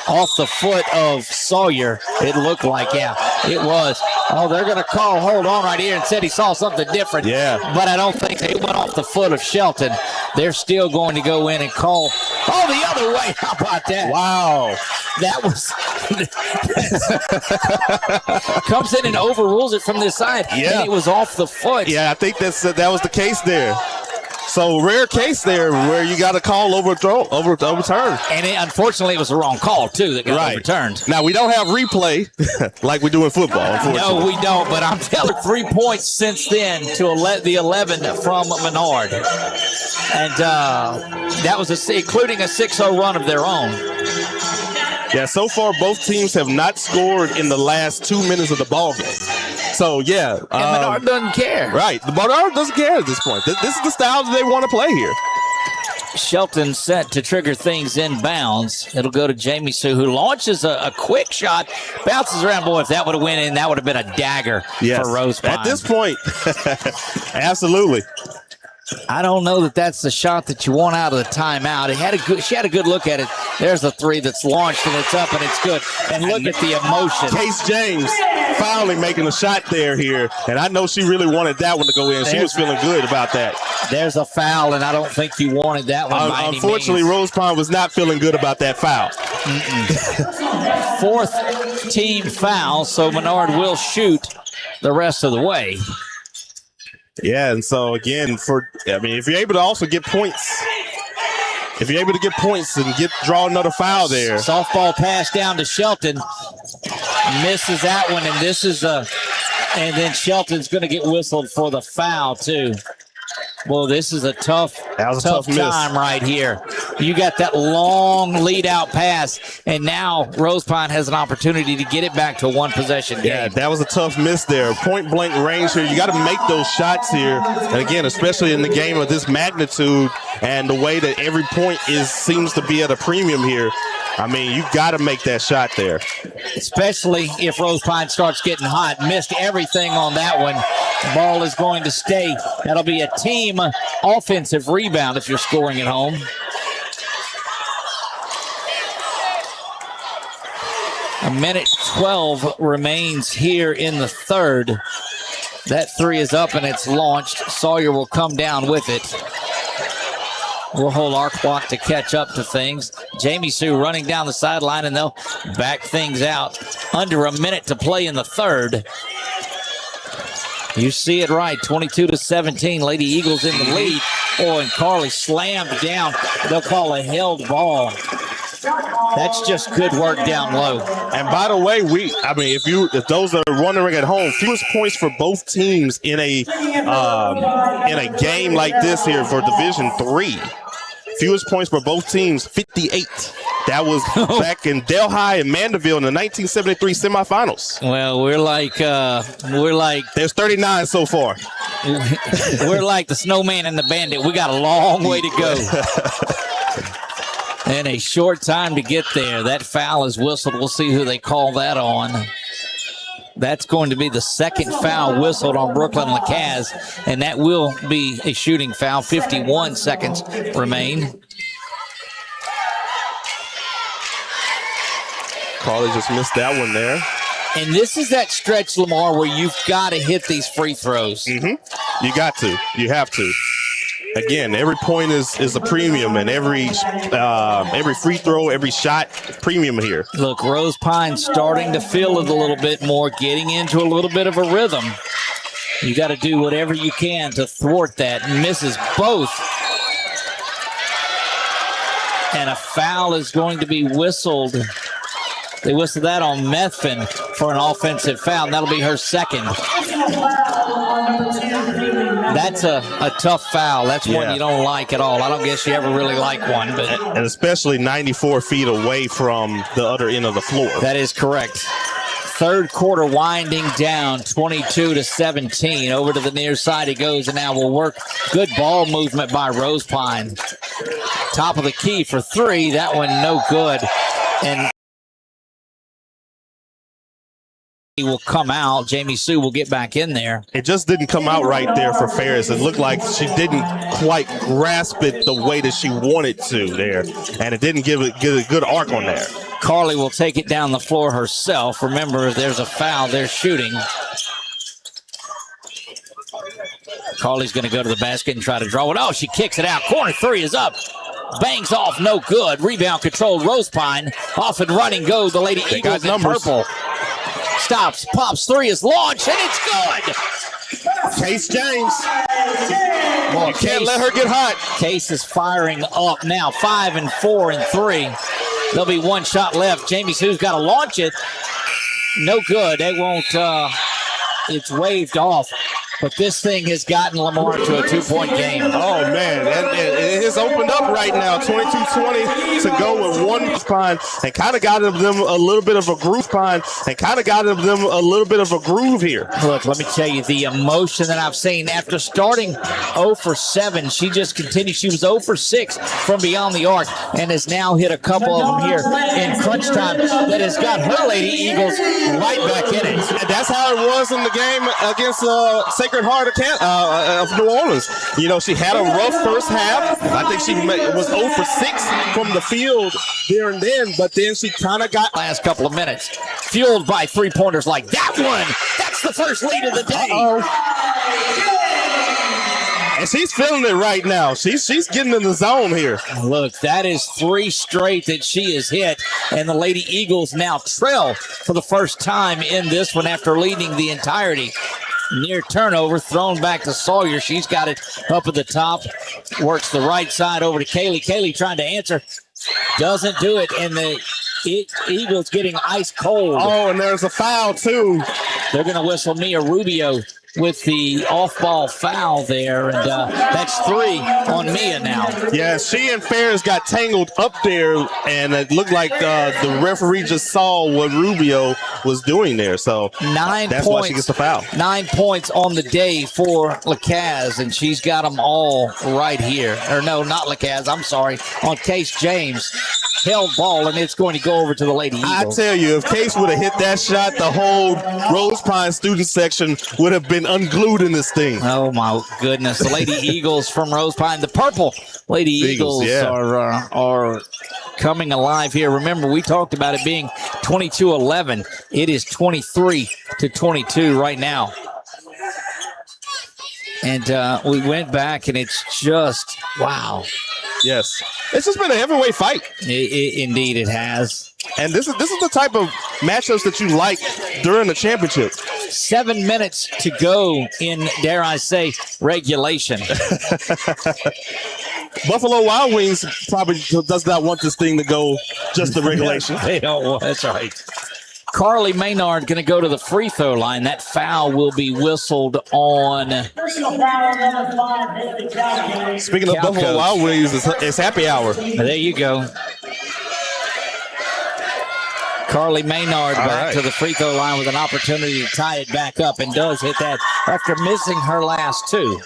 off the foot of Sawyer. It looked like, it was. Oh, they're going to call hold on right here and said he saw something different. Yeah. But I don't think they went off the foot of Shelton. They're still going to go in and call. Oh, the other way. How about that? Wow. That was comes in and overrules it from this side. Yeah. And it was off the foot. Yeah, I think that was the case there. So rare case there where you got a call overturned. And unfortunately, it was the wrong call, too, that got overturned. Now, we don't have replay like we do in football, unfortunately. No, we don't, but I'm telling you, 3 points since then to the 11 from Menard. And that was including a 6-0 run of their own. Yeah, so far both teams have not scored in the last 2 minutes of the ball game. So, yeah. And Menard doesn't care. Right. The Menard doesn't care at this point. This is the style that they want to play here. Shelton set to trigger things inbounds. It'll go to Jamie Sue, who launches a quick shot, bounces around. Boy, if that would have went in, that would have been a dagger for Rosepine. At this point, absolutely. I don't know that that's the shot that you want out of the timeout. She had a good look at it. There's the three that's launched, and it's up, and it's good. And look at the emotion. Case James finally making a shot here, and I know she really wanted that one to go in. She was feeling good about that. There's a foul, and I don't think you wanted that one. Unfortunately, Rosepine was not feeling good about that foul. Fourth team foul, so Menard will shoot the rest of the way. Yeah, and so again, if you're able to also get points, and draw another foul there. Softball pass down to Shelton. Misses that one, and then Shelton's going to get whistled for the foul too. Well, this is a tough time right here. You got that long lead-out pass, and now Rosepine has an opportunity to get it back to a one-possession game. Yeah, that was a tough miss there. Point-blank range here. You got to make those shots here. And again, especially in the game of this magnitude and the way that every point seems to be at a premium here, I mean, you got to make that shot there. Especially if Rosepine starts getting hot. Missed everything on that one. The ball is going to stay. That'll be a team offensive rebound if you're scoring at home. A minute 12 remains here in the third. That three is up and it's launched. Sawyer will come down with it. We'll hold our clock to catch up to things. Jamie Sue running down the sideline, and they'll back things out. Under a minute to play in the third. You see it right, 22-17. Lady Eagles in the lead. Oh, and Carly slammed down. They'll call a held ball. That's just good work down low. And by the way, if those are wondering at home, fewest points for both teams in a game like this here for Division III. Fewest points for both teams, 58. That was back in Delhi and Mandeville in the 1973 semifinals. Well, we're like there's 39 so far. We're like the Snowman and the Bandit. We got a long way to go. And a short time to get there. That foul is whistled. We'll see who they call that on. That's going to be the second foul whistled on Brooklyn Lacaz, and that will be a shooting foul. 51 seconds remain. Carly just missed that one there. And this is that stretch, Lamar, where you've got to hit these free throws. Mm-hmm. You got to. You have to. Again, every point is a premium, and every free throw, every shot, premium here. Look, Rosepine starting to feel it a little bit more, getting into a little bit of a rhythm. You got to do whatever you can to thwart that. Misses both. And a foul is going to be whistled. They whistled that on Methvin for an offensive foul, and that'll be her second. That's a tough foul. That's one you don't like at all. I don't guess you ever really like one. And especially 94 feet away from the other end of the floor. That is correct. Third quarter winding down, 22-17. Over to the near side he goes, and now will work. Good ball movement by Rosepine. Top of the key for three. That one no good. And will come out. Jamie Sue will get back in there. It just didn't come out right there for Ferris. It looked like she didn't quite grasp it the way that she wanted to there, and it didn't give a good arc on there. Carly will take it down the floor herself. Remember, if there's a foul, they're shooting. Carly's going to go to the basket and try to draw it. Oh, she kicks it out. Corner three is up. Bangs off, no good. Rebound controlled. Rosepine off and running go the Lady Eagles in purple. Stops, pops, three is launched, and it's good. Case James. You can't let her get hot. Case is firing up now, 5 and 4 and 3. There'll be one shot left. Jamie Sue's got to launch it. No good. They won't. It's waved off. but this thing has gotten Lamar to a 2-point game. Oh, man. And it has opened up right now. 22-20 to go with one Rosepine and kind of got them a little bit of a groove here. Look, let me tell you, the emotion that I've seen after starting 0 for 7, she just continued. She was 0 for 6 from beyond the arc and has now hit a couple of them here in crunch time that has got her Lady Eagles right back in it. And that's how it was in the game against Sacred Heart of New Orleans. You know, she had a rough first half. I think she was 0 for 6 from the field there and then, but then she kind of got last couple of minutes, fueled by three-pointers like that one. That's the first lead of the day. And she's feeling it right now. She's getting in the zone here. Look, that is 3 straight that she has hit, and the Lady Eagles now trail for the first time in this one after leading the entirety. Near turnover, thrown back to Sawyer. She's got it up at the top. Works the right side over to Kaylee. Kaylee trying to answer. Doesn't do it, and the Eagles getting ice cold. Oh, and there's a foul, too. They're going to whistle Mia Rubio with the off-ball foul there, and that's 3 on Mia now. Yeah, she and Ferris got tangled up there, and it looked like the referee just saw what Rubio was doing there, so 9 that's points, why she gets the foul. 9 points on the day for Lacaz, and she's got them all right here. Or no, not Lacaz, I'm sorry, on Case James. Held ball, and it's going to go over to the Lady Eagles. I tell you, if Case would have hit that shot, the whole Rosepine student section would have been unglued in this thing. Oh, my goodness. The Lady Eagles from Rosepine, the purple Lady Eagles yeah. are coming alive here. Remember, we talked about it being 22-11. It is 23-22 right now. And we went back, and it's just, wow. Yes. It's just been a heavyweight fight. Indeed, it has. And this is the type of matchups that you like during the championship. 7 minutes to go in, dare I say, regulation. Buffalo Wild Wings probably does not want this thing to go just the regulation. They don't want, that's right. Carly Menard going to go to the free throw line. That foul will be whistled on. Speaking of Buffalo Wild Wings, it's happy hour. There you go. Carly Menard back to the free throw line with an opportunity to tie it back up, and does hit that after missing her last 2.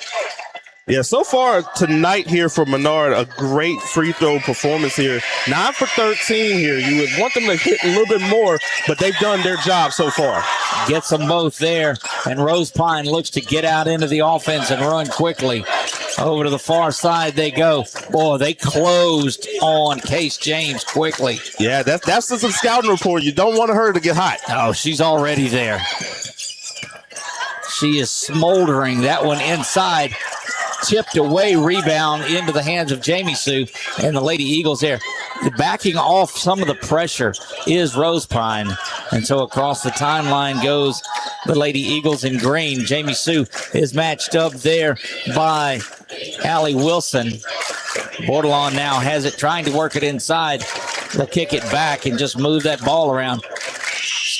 Yeah, so far tonight here for Menard, a great free throw performance here. 9 for 13 here. You would want them to hit a little bit more, but they've done their job so far. Gets them both there, and Rosepine looks to get out into the offense and run quickly. Over to the far side they go. Boy, they closed on Case James quickly. Yeah, that's just a scouting report. You don't want her to get hot. Oh, she's already there. She is smoldering. That one inside. Tipped away, rebound into the hands of Jamie Sue and the Lady Eagles there. Backing off some of the pressure is Rosepine. And so across the timeline goes the Lady Eagles in green. Jamie Sue is matched up there by Allie Wilson. Bordelon now has it, trying to work it inside. They'll kick it back and just move that ball around.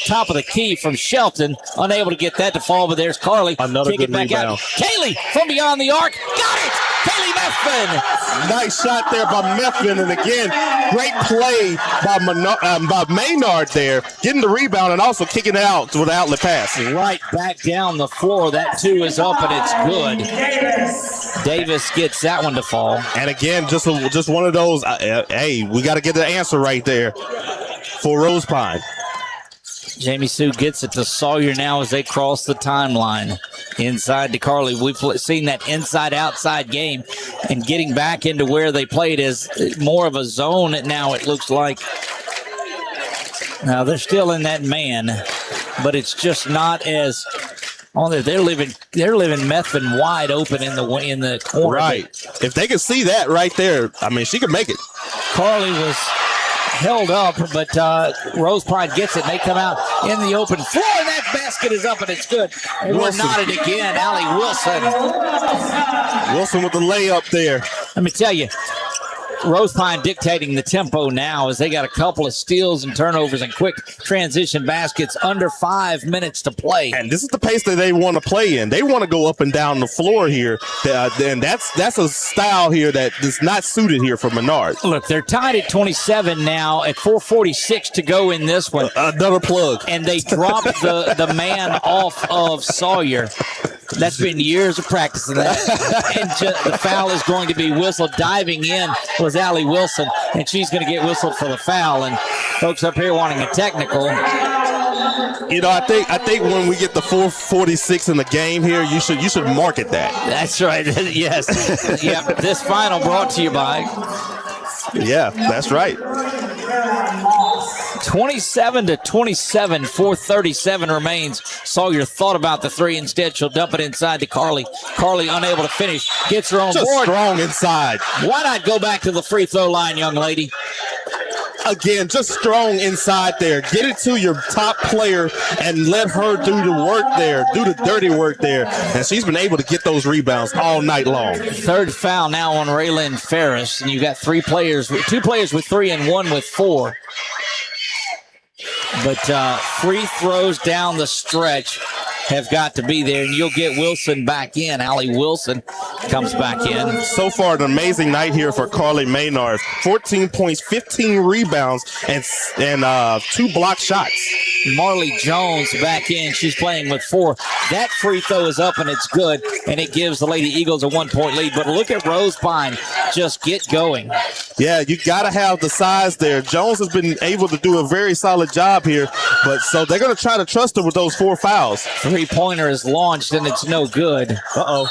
Top of the key from Shelton, unable to get that to fall, but there's Carly. Another Kick good it back rebound. out. Kaylee from beyond the arc, got it! Kaylee Methvin! Nice shot there by Methvin, and again, great play by Menard there, getting the rebound and also kicking it out with the outlet pass. Right back down the floor. That 2 is up, and it's good. Davis gets that one to fall. And again, just one of those, hey, we got to get the answer right there for Rosepine. Jamie Sue gets it to Sawyer now as they cross the timeline. Inside to Carly. We've seen that inside-outside game, and getting back into where they played is more of a zone now, it looks like. Now, they're still in that man, but it's just not as on there. They're living Methvin wide open in the corner. Right. If they can see that right there, I mean, she could make it. Carly was held up, but Rosepine gets it, and they come out in the open floor, and that basket is up, and it's good. And we're knotted again. Allie Wilson. Wilson with the layup there. Let me tell you, Rosepine dictating the tempo now as they got a couple of steals and turnovers and quick transition baskets under 5 minutes to play. And this is the pace that they want to play in. They want to go up and down the floor here. And that's a style here that is not suited here for Menard. Look, they're tied at 27 now at 4:46 to go in this one. Another plug. And they dropped the man off of Sawyer. That's been years of practicing that. And the foul is going to be whistled. Diving in was Allie Wilson, and she's going to get whistled for the foul. And folks up here wanting a technical. You know, I think when we get the 4:46 in the game here, you should market that. That's right. Yes. Yep. This final brought to you by. Yeah, that's right. 27-27, 4:37 remains. Sawyer thought about the three. Instead, she'll dump it inside to Carly. Carly unable to finish. Gets her own Just board. strong inside. Why not go back to the free throw line, young lady? Again, just strong inside there. Get it to your top player and let her do the work there, do the dirty work there. And she's been able to get those rebounds all night long. Third foul now on Raylyn Ferris. And you got two players with 3 and 1 with 4. But free throws down the stretch have got to be there, and you'll get Wilson back in. Allie Wilson comes back in. So far, an amazing night here for Carly Menard. 14 points, 15 rebounds, and 2 block shots. Marley Jones back in. She's playing with 4. That free throw is up, and it's good, and it gives the Lady Eagles a 1-point lead. But look at Rosepine just get going. Yeah, you got to have the size there. Jones has been able to do a very solid job here, but so they're going to try to trust her with those 4 fouls. Three-pointer is launched, and it's no good. Uh-oh.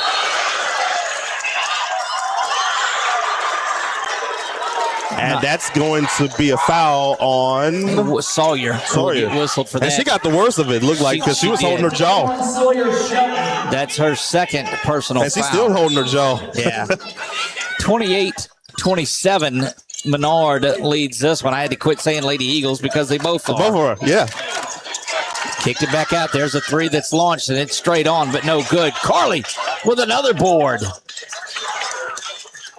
And that's going to be a foul on Sawyer. Sawyer. Whistled for that. And she got the worst of it, looked like, because she was holding her jaw. That's her second personal And she's foul. still holding her jaw. Yeah. 28-27, Menard leads this one. I had to quit saying Lady Eagles because they both are. Both of her, yeah. Kicked it back out. There's a 3 that's launched, and it's straight on, but no good. Carly with another board.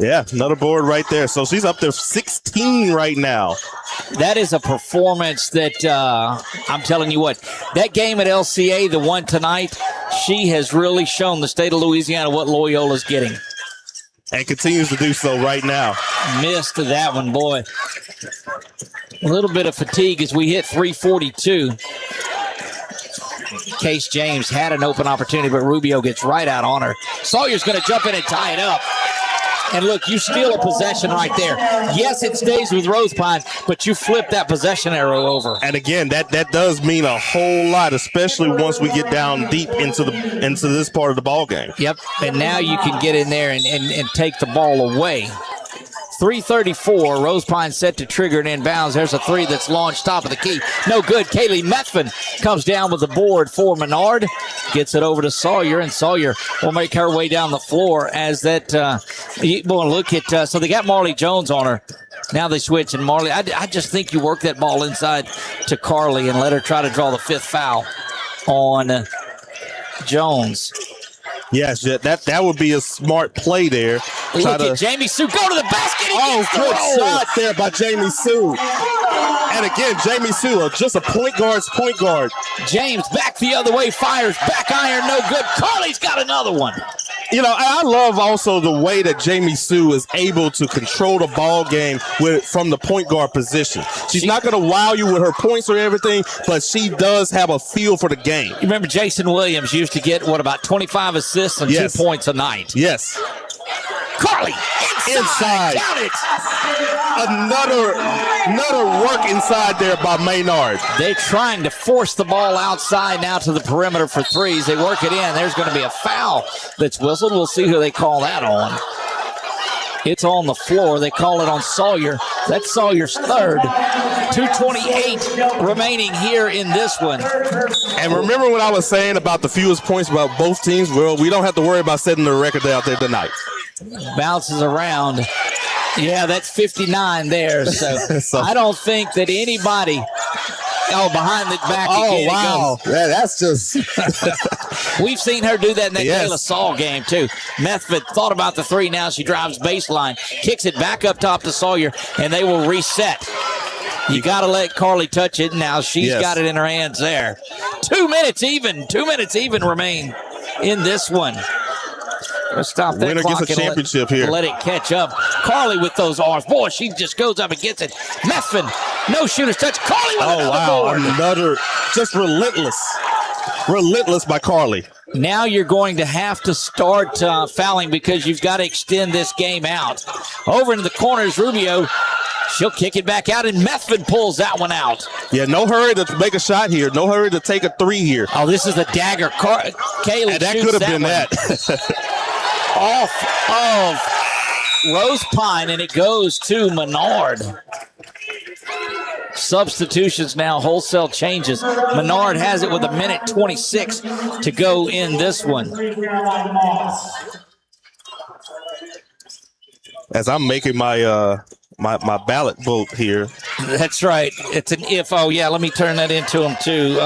Yeah, another board right there. So she's up there 16 right now. That is a performance that I'm telling you what, that game at LCA, the one tonight, she has really shown the state of Louisiana what Loyola's getting. And continues to do so right now. Missed that one, boy. A little bit of fatigue as we hit 3:42. Case James had an open opportunity, but Rubio gets right out on her. Sawyer's going to jump in and tie it up. And look, you steal a possession right there. Yes, it stays with Rosepine, but you flip that possession arrow over. And again, that does mean a whole lot, especially once we get down deep into this part of the ball game. Yep, and now you can get in there and take the ball away. 3:34, Rosepine set to trigger and inbounds. There's a 3 that's launched top of the key. No good. Kaylee Methvin comes down with the board for Menard. Gets it over to Sawyer, and Sawyer will make her way down the floor as that, look at, so they got Marley Jones on her. Now they switch, and Marley, I just think you work that ball inside to Carly and let her try to draw the 5th foul on Jones. Yes, that would be a smart play there. Look at Jamie Sue go to the basket. Oh, good shot there by Jamie Sue. And again, Jamie Sue, just a point guard's point guard. James back the other way, fires, back iron, no good. Carly's got another one. You know, I love also the way that Jamie Sue is able to control the ball game from the point guard position. She's not going to wow you with her points or everything, but she does have a feel for the game. You remember Jason Williams used to get, about 25 assists and 2 points a night. Yes. Carly, inside. Count it. Another work inside there by Menard. They're trying to force the ball outside now to the perimeter for 3s. They work it in. There's going to be a foul that's whistled. We'll see who they call that on. It's on the floor. They call it on Sawyer. That's Sawyer's 3rd. 2:28 remaining here in this one. And remember what I was saying about the fewest points about both teams? Well, we don't have to worry about setting the record out there tonight. Bounces around. Yeah, that's 59 there. So I don't think that anybody behind the back. Oh, wow. Yeah, that's just We've seen her do that in that Yes. De La Salle game, too. Methvin thought about the three. Now she drives baseline, kicks it back up top to Sawyer, and they will reset. You got to let Carly touch it. Now she's got it in her hands there. 2 minutes even. 2 minutes even remain in this one. Let's stop that Winner clock gets a and championship here. let it catch up. Carly with those arms. Boy, she just goes up and gets it. Methvin, no shooter's touch. Carly with another board. Another, just relentless. Relentless by Carly. Now you're going to have to start fouling because you've got to extend this game out. Over into the corners, Rubio. She'll kick it back out, and Methvin pulls that one out. Yeah, no hurry to make a shot here. No hurry to take a three here. Oh, this is a dagger. Kaylee And that shoots could have been one that. off of Rosepine, and it goes to Menard. Substitutions now, wholesale changes. Menard has it with 1:26 to go in this one. As I'm making my my ballot vote here. That's right. It's an if. Oh, yeah, let me turn that into them, too.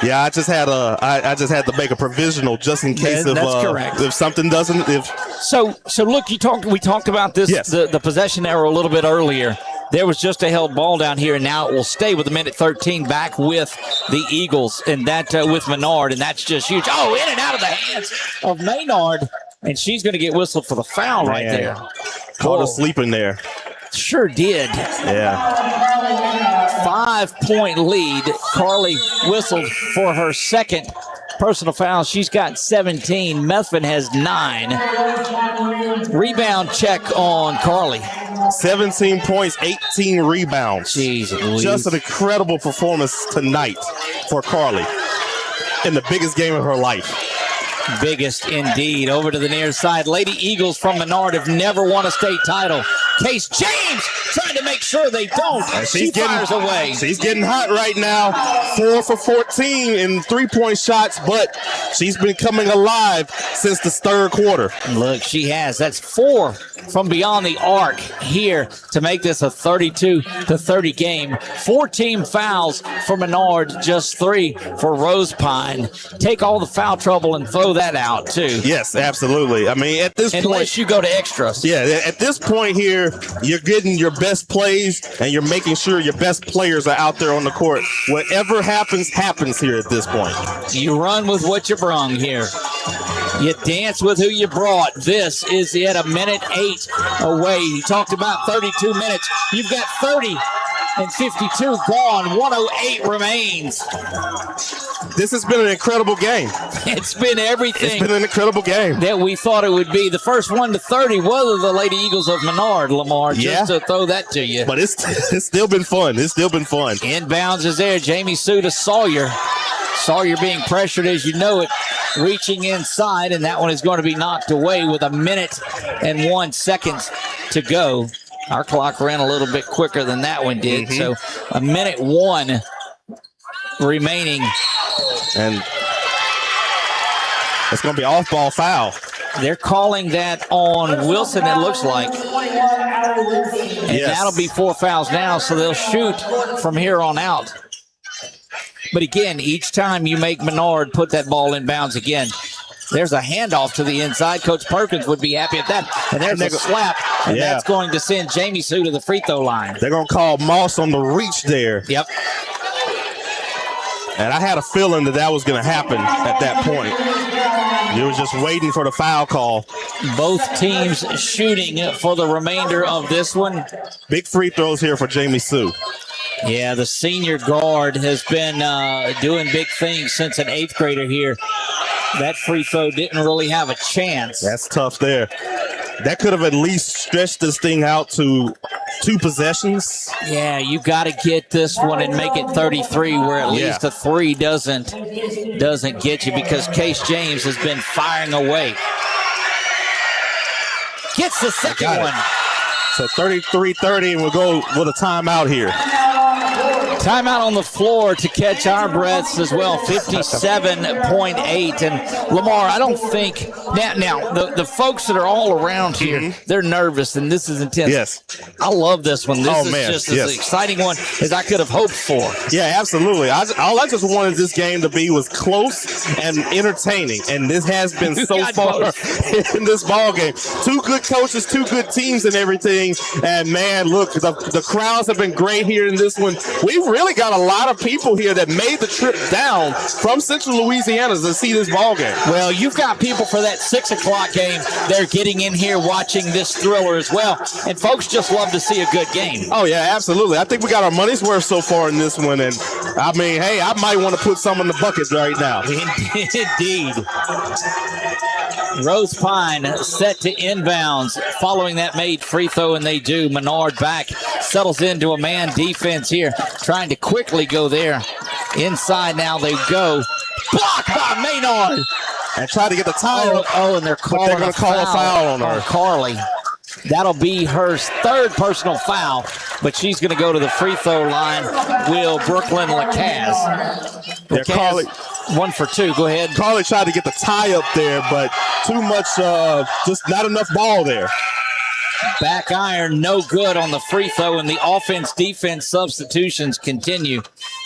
Yeah, I just had to make a provisional just in case That's correct. If something doesn't So look, we talked about this the possession error a little bit earlier. There was just a held ball down here, and now it will stay with 1:13 back with the Eagles, and that with Menard, and that's just huge. Oh, in and out of the hands of Menard, and she's going to get whistled for the foul right there. Caught her sleeping there. Sure did. Yeah. 5-point lead. Carly whistled for her second personal foul. She's got 17. Methvin has 9. Rebound check on Carly. 17 points, 18 rebounds. Jeez Louise. Just an incredible performance tonight for Carly in the biggest game of her life. Biggest indeed. Over to the near side. Lady Eagles from Menard have never won a state title. Case James trying to make sure they don't. She fires away. She's getting hot right now. 4 for 14 in three-point shots, but she's been coming alive since the third quarter. Look, she has. That's 4 from beyond the arc here to make this a 32-30 game. 14 fouls for Menard, just 3 for Rosepine. Take all the foul trouble and throw that out, too. Yes, absolutely. I mean, at this point, unless you go to extras. Yeah, at this point here, you're getting your best plays and you're making sure your best players are out there on the court. Whatever happens here at this point. You run with what you brung here. You dance with who you brought. This is at 1:08 away. He talked about 32 minutes. You've got 30 and 52 gone. 108 remains. This has been an incredible game. It's been everything. It's been an incredible game that we thought it would be. The first 1 to 30 was the Lady Eagles of Menard, Lamar, just to throw that to you. But it's still been fun. It's still been fun. Inbounds is there. Jamie Sue to Sawyer. Sawyer being pressured as you know it, reaching inside, and that one is going to be knocked away with 1:01 to go. Our clock ran a little bit quicker than that one did, so 1:01 remaining. And it's going to be off-ball foul. They're calling that on Wilson, it looks like. And that'll be 4 fouls now, so they'll shoot from here on out. But again, each time you make Menard put that ball in bounds again, there's a handoff to the inside. Coach Perkins would be happy at that. And there's a slap, and that's going to send Jamie Sue to the free throw line. They're going to call Moss on the reach there. Yep. And I had a feeling that was going to happen at that point. You were just waiting for the foul call. Both teams shooting for the remainder of this one. Big free throws here for Jamie Sue. Yeah, the senior guard has been doing big things since an 8th grader here. That free throw didn't really have a chance. That's tough there. That could have at least stretched this thing out to 2 possessions. Yeah, you got to get this one and make it 33, where at least a 3 doesn't get you, because Case James has been firing away. Gets the second one. So 33-30, and we'll go with a timeout here. Timeout on the floor to catch our breaths as well, 57.8. And Lamar, I don't think now the folks that are all around here, they're nervous, and this is intense. Yes. I love this one. This is man, just as exciting one as I could have hoped for. Yeah, absolutely. All I just wanted this game to be was close and entertaining, and this has been so far in this ball game. Two good coaches, two good teams and everything. And, man, look, the crowds have been great here in this one. We've really got a lot of people here that made the trip down from Central Louisiana to see this ball game. Well, you've got people for that 6 o'clock game. They're getting in here watching this thriller as well. And folks just love to see a good game. Oh, yeah, absolutely. I think we got our money's worth so far in this one. And, I mean, hey, I might want to put some in the bucket right now. Indeed. Rosepine set to inbounds following that made free throw, and they do. Menard back, settles into a man defense here, trying to quickly go there. Inside now they go. Blocked by Menard. And try to get the tie. And they're calling going to call a foul on her. Carly. That'll be her third personal foul, but she's going to go to the free throw line. Will Brooklyn Lacaz. Carly, 1 for 2. Go ahead. Carly tried to get the tie up there, but too much, just not enough ball there. Back iron, no good on the free throw, and the offense-defense substitutions continue.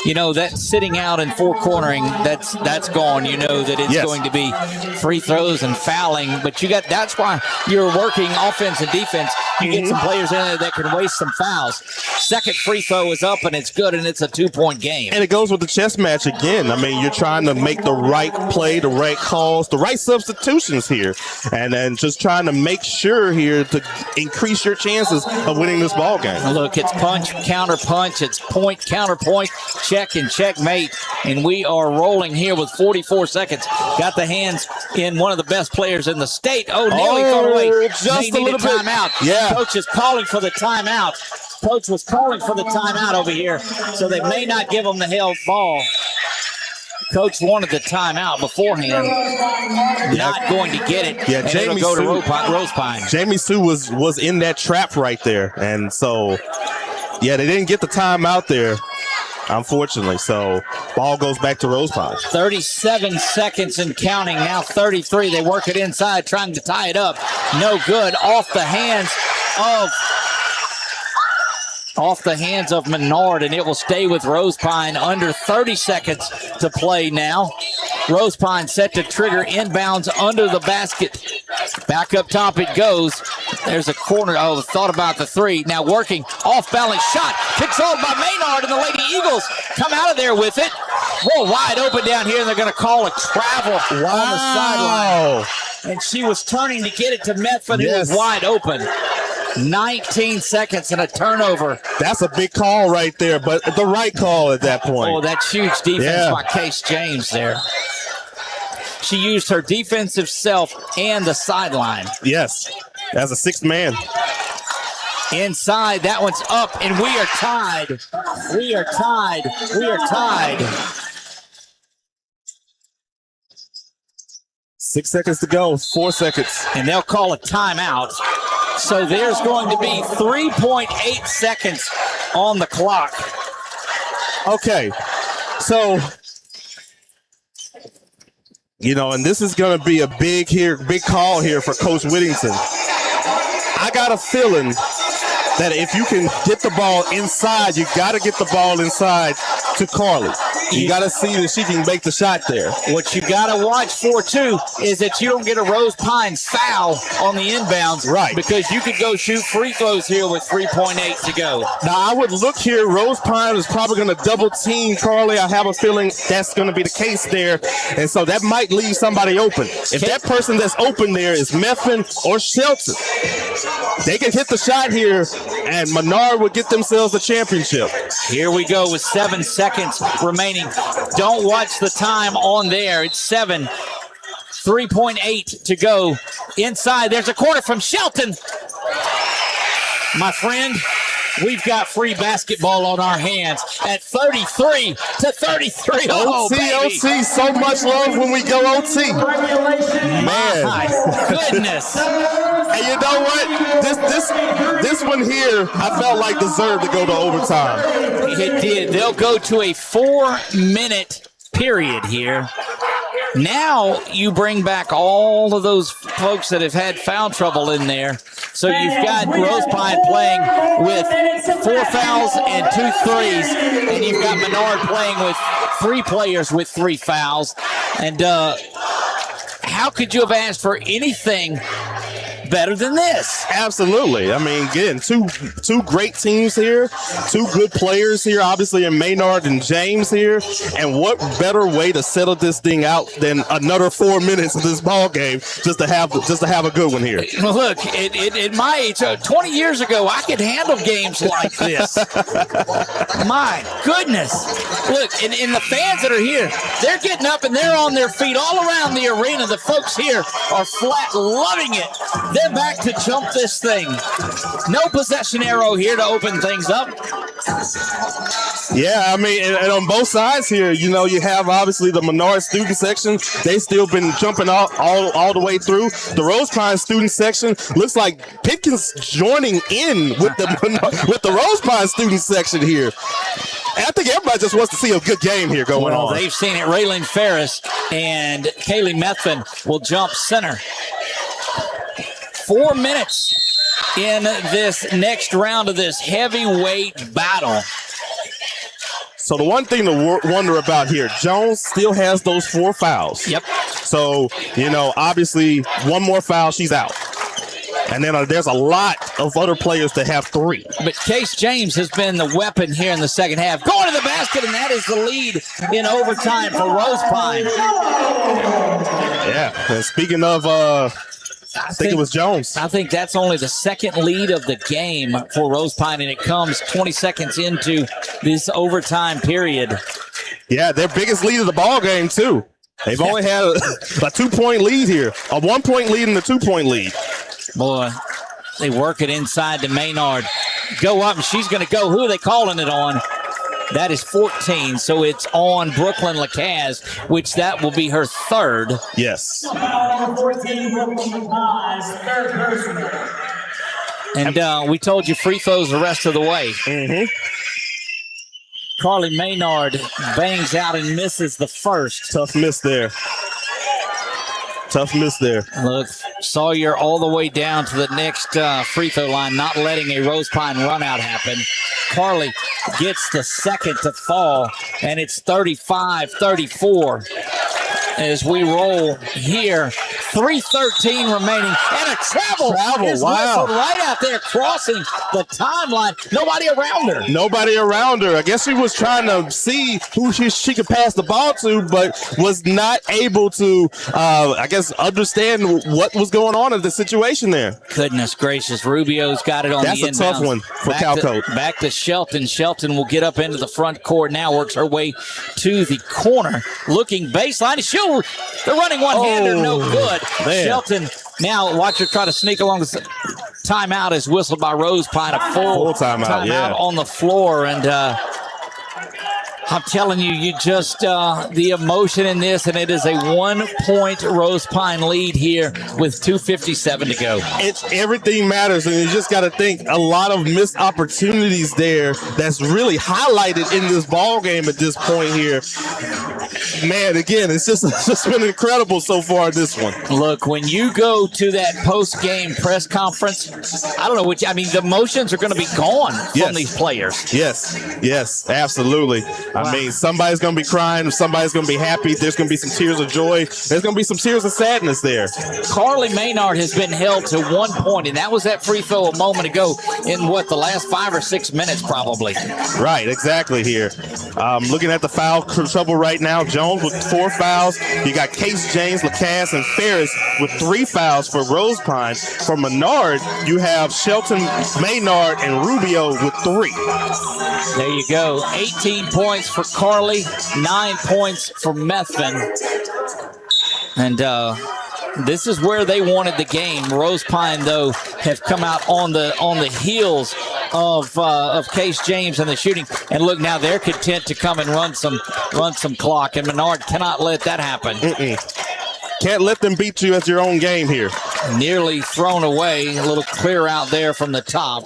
You know, that sitting out and four-cornering, that's gone. You know that it's going to be free throws and fouling, but that's why you're working offense and defense. You get some players in there that can waste some fouls. Second free throw is up, and it's good, and it's a 2-point game. And it goes with the chess match again. I mean, you're trying to make the right play, the right calls, the right substitutions here, and then just trying to make sure here to increase your chances of winning this ball game. Look, it's punch, counter punch, it's point, counter point, check and checkmate, and we are rolling here with 44 seconds. Got the hands in one of the best players in the state. Nearly thrown away. Just a little timeout. Yeah. Coach is calling for the timeout. Coach was calling for the timeout over here, so they may not give him the held ball. Coach wanted the timeout beforehand. Not going to get it. Yeah, Jamie go Sue, to Rosepine. Jamie Sue was in that trap right there, and so they didn't get the timeout there, unfortunately. So ball goes back to Rosepine. 37 seconds and counting. Now 33. They work it inside, trying to tie it up. No good. Off the hands of Menard, and it will stay with Rosepine. Under 30 seconds to play now. Rosepine set to trigger inbounds under the basket. Back up top it goes. There's a corner. Thought about the three. Now working. Off-balance shot. Kicks off by Menard, and the Lady Eagles come out of there with it. Whoa, wide open down here, and they're going to call a travel on the sideline. And she was turning to get it to Medford, who was wide open. 19 seconds and a turnover. That's a big call right there, but the right call at that point. That's huge defense by Case James there. She used her defensive self and the sideline. Yes, as a sixth man. Inside, that one's up, and we are tied. We are tied. 6 seconds to go, 4 seconds. And they'll call a timeout. So there's going to be 3.8 seconds on the clock. Okay, so, and this is going to be a big call here for Coach Whittington. I got a feeling that if you can get the ball inside, you got to get the ball inside to Carly. You got to see that she can make the shot there. What you got to watch for, too, is that you don't get a Rosepine foul on the inbounds. Right. Because you could go shoot free throws here with 3.8 to go. Now, I would look here. Rosepine is probably going to double team Carly. I have a feeling that's going to be the case there. And so that might leave somebody open. If that person that's open there is Meffin or Shelton, they can hit the shot here, and Menard would get themselves the championship. Here we go with 7 seconds remaining. Don't watch the time on there. It's 7. 3.8 to go. Inside, there's a quarter from Shelton. My friend, we've got free basketball on our hands at 33-33. Oh, baby. OT, so much love when we go OT. Man. My goodness. And you know what? This one here, I felt like deserved to go to overtime. It did. They'll go to a 4-minute period here. Now you bring back all of those folks that have had foul trouble in there. So you've got Rosepine playing with 4 fouls and 2 threes. And you've got Menard playing with 3 players with 3 fouls. And how could you have asked for anything better than this? Absolutely. I mean, again, two great teams here, 2 good players here, obviously in Menard and James here. And what better way to settle this thing out than another 4 minutes of this ball game just to have a good one here. Look, at my age, 20 years ago, I could handle games like this. My goodness. Look, and the fans that are here, they're getting up and they're on their feet all around the arena. The folks here are flat loving it. They're back to jump this thing. No possession arrow here to open things up. Yeah, I mean, and on both sides here, you know, you have obviously the Menard student section. They still been jumping all the way through. The Rosepine student section looks like Pitkins joining in with the Rosepine student section here. And I think everybody just wants to see a good game here going on. They've seen it. Raylan Ferris and Kaylee Methvin will jump center. 4 minutes in this next round of this heavyweight battle. So the one thing to wonder about here, Jones still has those 4 fouls. Yep. So, you know, obviously one more foul, she's out. And then there's a lot of other players that have 3. But Case James has been the weapon here in the second half. Going to the basket, and that is the lead in overtime for Rosepine. Yeah, and speaking of... I think it was Jones. I think that's only the second lead of the game for Rosepine, and it comes 20 seconds into this overtime period. Yeah, their biggest lead of the ball game, too. They've only had a 2-point lead here, a 1-point lead and a 2-point lead. Boy, they work it inside to Menard. Go up, and she's going to go. Who are they calling it on? That is 14, so it's on Brooklyn Lacaze, which that will be her 3rd. Yes. Number 14, Brooklyn Lacaze, 3rd personal. And we told you free throws the rest of the way. Mm-hmm. Carly Menard bangs out and misses the first. Tough miss there. Look, Sawyer all the way down to the next free throw line, not letting a Rosepine run out happen. Carly gets the second to fall, and it's 35-34 as we roll here. 3:13 remaining, and a travel is whistled right out there, crossing the timeline. Nobody around her. I guess she was trying to see who she could pass the ball to, but was not able to, I guess, understand what was going on in the situation there. Goodness gracious, Rubio's got it on the inbounds. That's a tough one for Calcote. Back to Shelton. Shelton will get up into the front court now, works her way to the corner, looking baseline. They're running one-hander, no good. Man. Shelton now, watch her try to sneak along the timeout is whistled by Rosepine. A full timeout on the floor. And I'm telling you, you just, the emotion in this, and it is a 1-point Rosepine lead here with 2:57 to go. It's everything matters, and you just got to think a lot of missed opportunities there that's really highlighted in this ball game at this point here. Man, again, it's just been incredible so far this one. Look, when you go to that post-game press conference, I don't know what the emotions are going to be gone from these players. Yes, absolutely. Wow. I mean, somebody's going to be crying, somebody's going to be happy, there's going to be some tears of joy, there's going to be some tears of sadness there. Carly Menard has been held to 1 point, and that was that free throw a moment ago in the last 5 or 6 minutes probably. Right, exactly here. Looking at the foul trouble right now, Jones with 4 fouls. You got Case James, Lacaze, and Ferris with 3 fouls for Rosepine. For Menard, you have Shelton, Menard, and Rubio with 3. There you go. 18 points for Carly, 9 points for Methvin. And this is where they wanted the game. Rosepine, though, have come out on the heels of Case James and the shooting. And look, now they're content to come and run some clock, and Menard cannot let that happen. Can't let them beat you at your own game here. Nearly thrown away. A little clear out there from the top.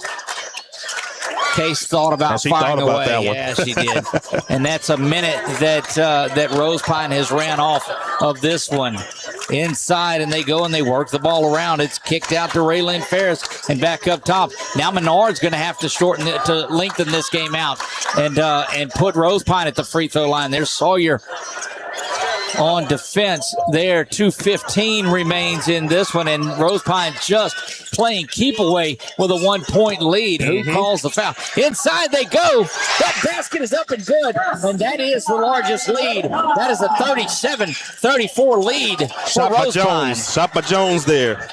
Case thought about firing away. That one. Yeah, she did. And that's a minute that Rosepine has ran off of this one. Inside, and they go and they work the ball around. It's kicked out to Raylyn Ferris and back up top. Now Menard's going to have to lengthen this game out and put Rosepine at the free throw line. There's Sawyer on defense there. 2:15 remains in this one, and Rosepine just playing keep away with a 1-point lead. Who calls the foul? Inside they go. That basket is up and good, and that is the largest lead. That is a 37-34 lead for Rosepine. Shot by Jones there.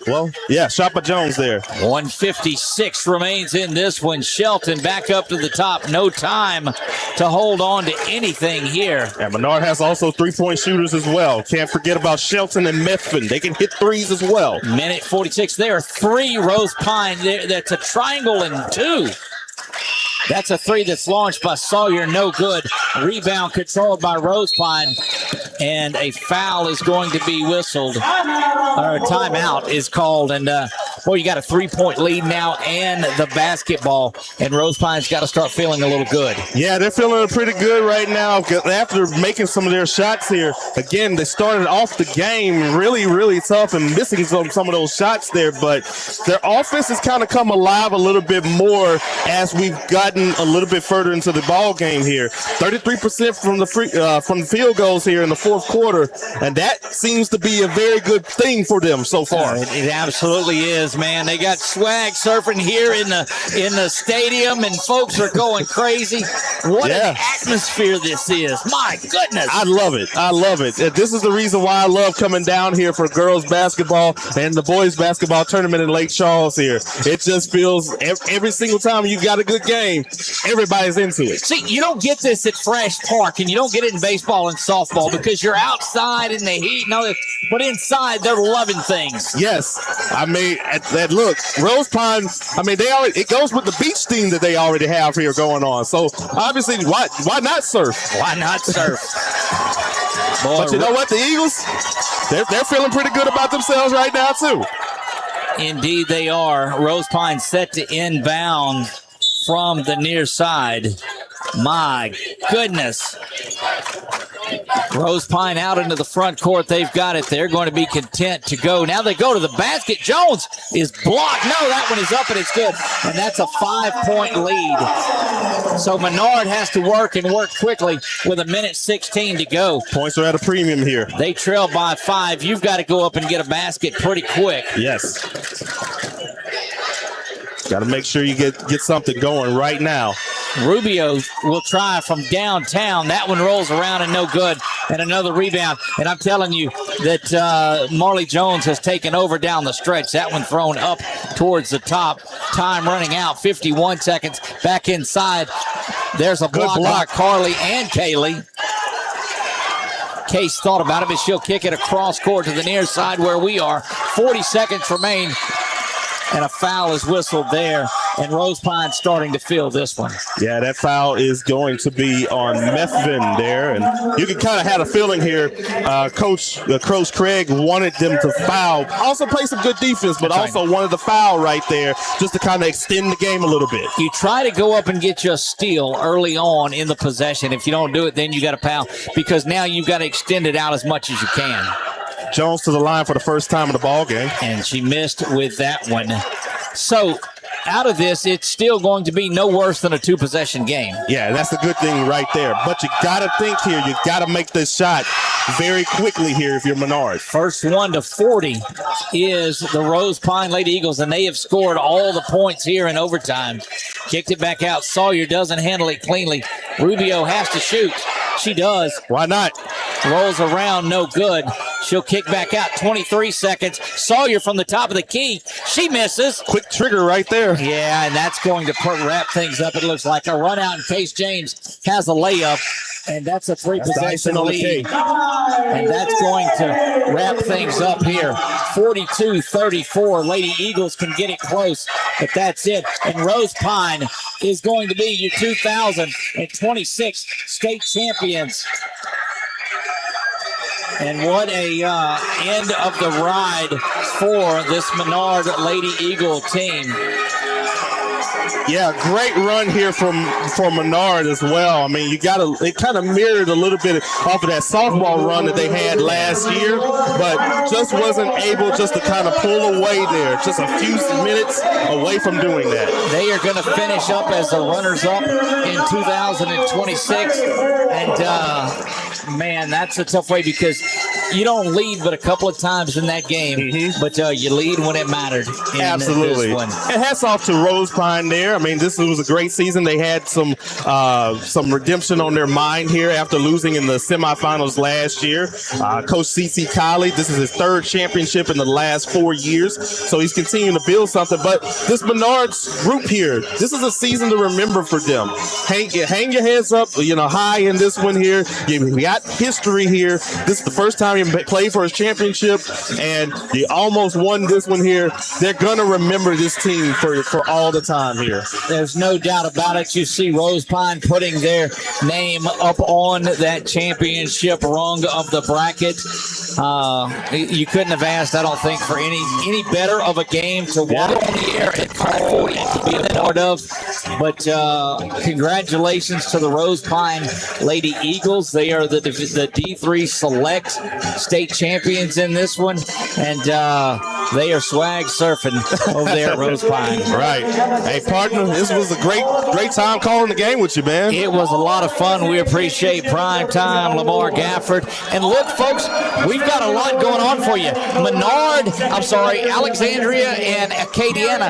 Well, yeah, shot by Jones there. 1:56 remains in this one. Shelton back up to the top. No time to hold on to anything here. And Menard has also 3-point shooters as well. Can't forget about Shelton and Methvin. They can hit threes as well. Minute 46. There are 3 Rosepine. That's a triangle and 2. That's a 3 that's launched by Sawyer. No good. Rebound controlled by Rosepine. And a foul is going to be whistled. Or a timeout is called. And, you got a 3-point lead now and the basketball. And Rosepine's got to start feeling a little good. Yeah, they're feeling pretty good right now after making some of their shots here. Again, they started off the game really, really tough and missing some of those shots there. But their offense has kind of come alive a little bit more as we've gotten a little bit further into the ball game here. 33% from the field goals here in the fourth quarter, and that seems to be a very good thing for them so far. It absolutely is, man. They got swag surfing here in the stadium, and folks are going crazy. What an atmosphere this is! My goodness, I love it. I love it. This is the reason why I love coming down here for girls basketball and the boys basketball tournament in Lake Charles here. It just feels every single time you got a good game, everybody's into it. See, you don't get this at Fresh Park, and you don't get it in baseball and softball because you're outside in the heat and all that. But inside, they're loving things. Yes, I mean, look, Rosepine. I mean, it goes with the beach theme that they already have here going on. So obviously, why not surf? Why not surf? Boy, but you know what, the Eagles, they're feeling pretty good about themselves right now too. Indeed, they are. Rosepine set to inbound from the near side. My goodness. Rosepine out into the front court. They've got it. They're going to be content to go. Now they go to the basket. Jones is blocked. No, that one is up and it's good. And that's a 5-point lead. So Menard has to work and work quickly with 1:16 to go. Points are at a premium here. They trail by 5. You've got to go up and get a basket pretty quick. Yes. Got to make sure you get something going right now. Rubio will try from downtown. That one rolls around and no good. And another rebound. And I'm telling you that Marley Jones has taken over down the stretch. That one thrown up towards the top. Time running out. 51 seconds. Back inside. There's a block by Carly and Kaylee. Case thought about it, but she'll kick it across court to the near side where we are. 40 seconds remain. And a foul is whistled there, and Rosepine starting to feel this one. Yeah, that foul is going to be on Methvin there, and you can kind of have a feeling here. Coach Craig wanted them to foul, also play some good defense, but also wanted the foul right there just to kind of extend the game a little bit. You try to go up and get you a steal early on in the possession. If you don't do it, then you got to foul because now you've got to extend it out as much as you can. Jones to the line for the first time in the ball game. And she missed with that one. So out of this, it's still going to be no worse than a 2-possession game. Yeah, that's the good thing right there. But you got to think here. You got to make this shot very quickly here if you're Menard. First one to 40 is the Rosepine Lady Eagles, and they have scored all the points here in overtime. Kicked it back out. Sawyer doesn't handle it cleanly. Rubio has to shoot. She does. Why not? Rolls around, no good. She'll kick back out. 23 seconds. Sawyer from the top of the key. She misses. Quick trigger right there. Yeah, and that's going to wrap things up. It looks like a run out in case James has a layup. And that's a three-possession icing on the lead. cake. And that's going to wrap things up here. 42-34. Lady Eagles can get it close, but that's it. And Rosepine is going to be your 2026 state champions. And what a end of the ride for this Menard Lady Eagle team. Yeah, great run here for Menard as well. I mean, it kind of mirrored a little bit off of that softball run that they had last year, but just wasn't able just to kind of pull away there. Just a few minutes away from doing that. They are going to finish up as the runners-up in 2026. And, man, that's a tough way because you don't lead but a couple of times in that game, but you lead when it mattered. Absolutely. This one. And hats off to Rosepine there. I mean, this was a great season. They had some redemption on their mind here after losing in the semifinals last year. Coach C.C. Colley, this is his third championship in the last 4 years, so he's continuing to build something. But this Menard's group here, this is a season to remember for them. Hang your heads up, high in this one here. You got history here. This is the first time he played for his championship, and you almost won this one here. They're gonna remember this team for all the time here. There's no doubt about it. You see Rosepine putting their name up on that championship rung of the bracket. You couldn't have asked, I don't think, for any better of a game to watch on the air and call and be a part of. But congratulations to the Rosepine Lady Eagles. They are the D3 Select state champions in this one, and they are swag surfing over there at Rosepine. Right. Hey, partner, this was a great time calling the game with you, man. It was a lot of fun. We appreciate Prime Time, Lamar Gafford. And look, folks, we've got a lot going on for you. Alexandria, and Acadiana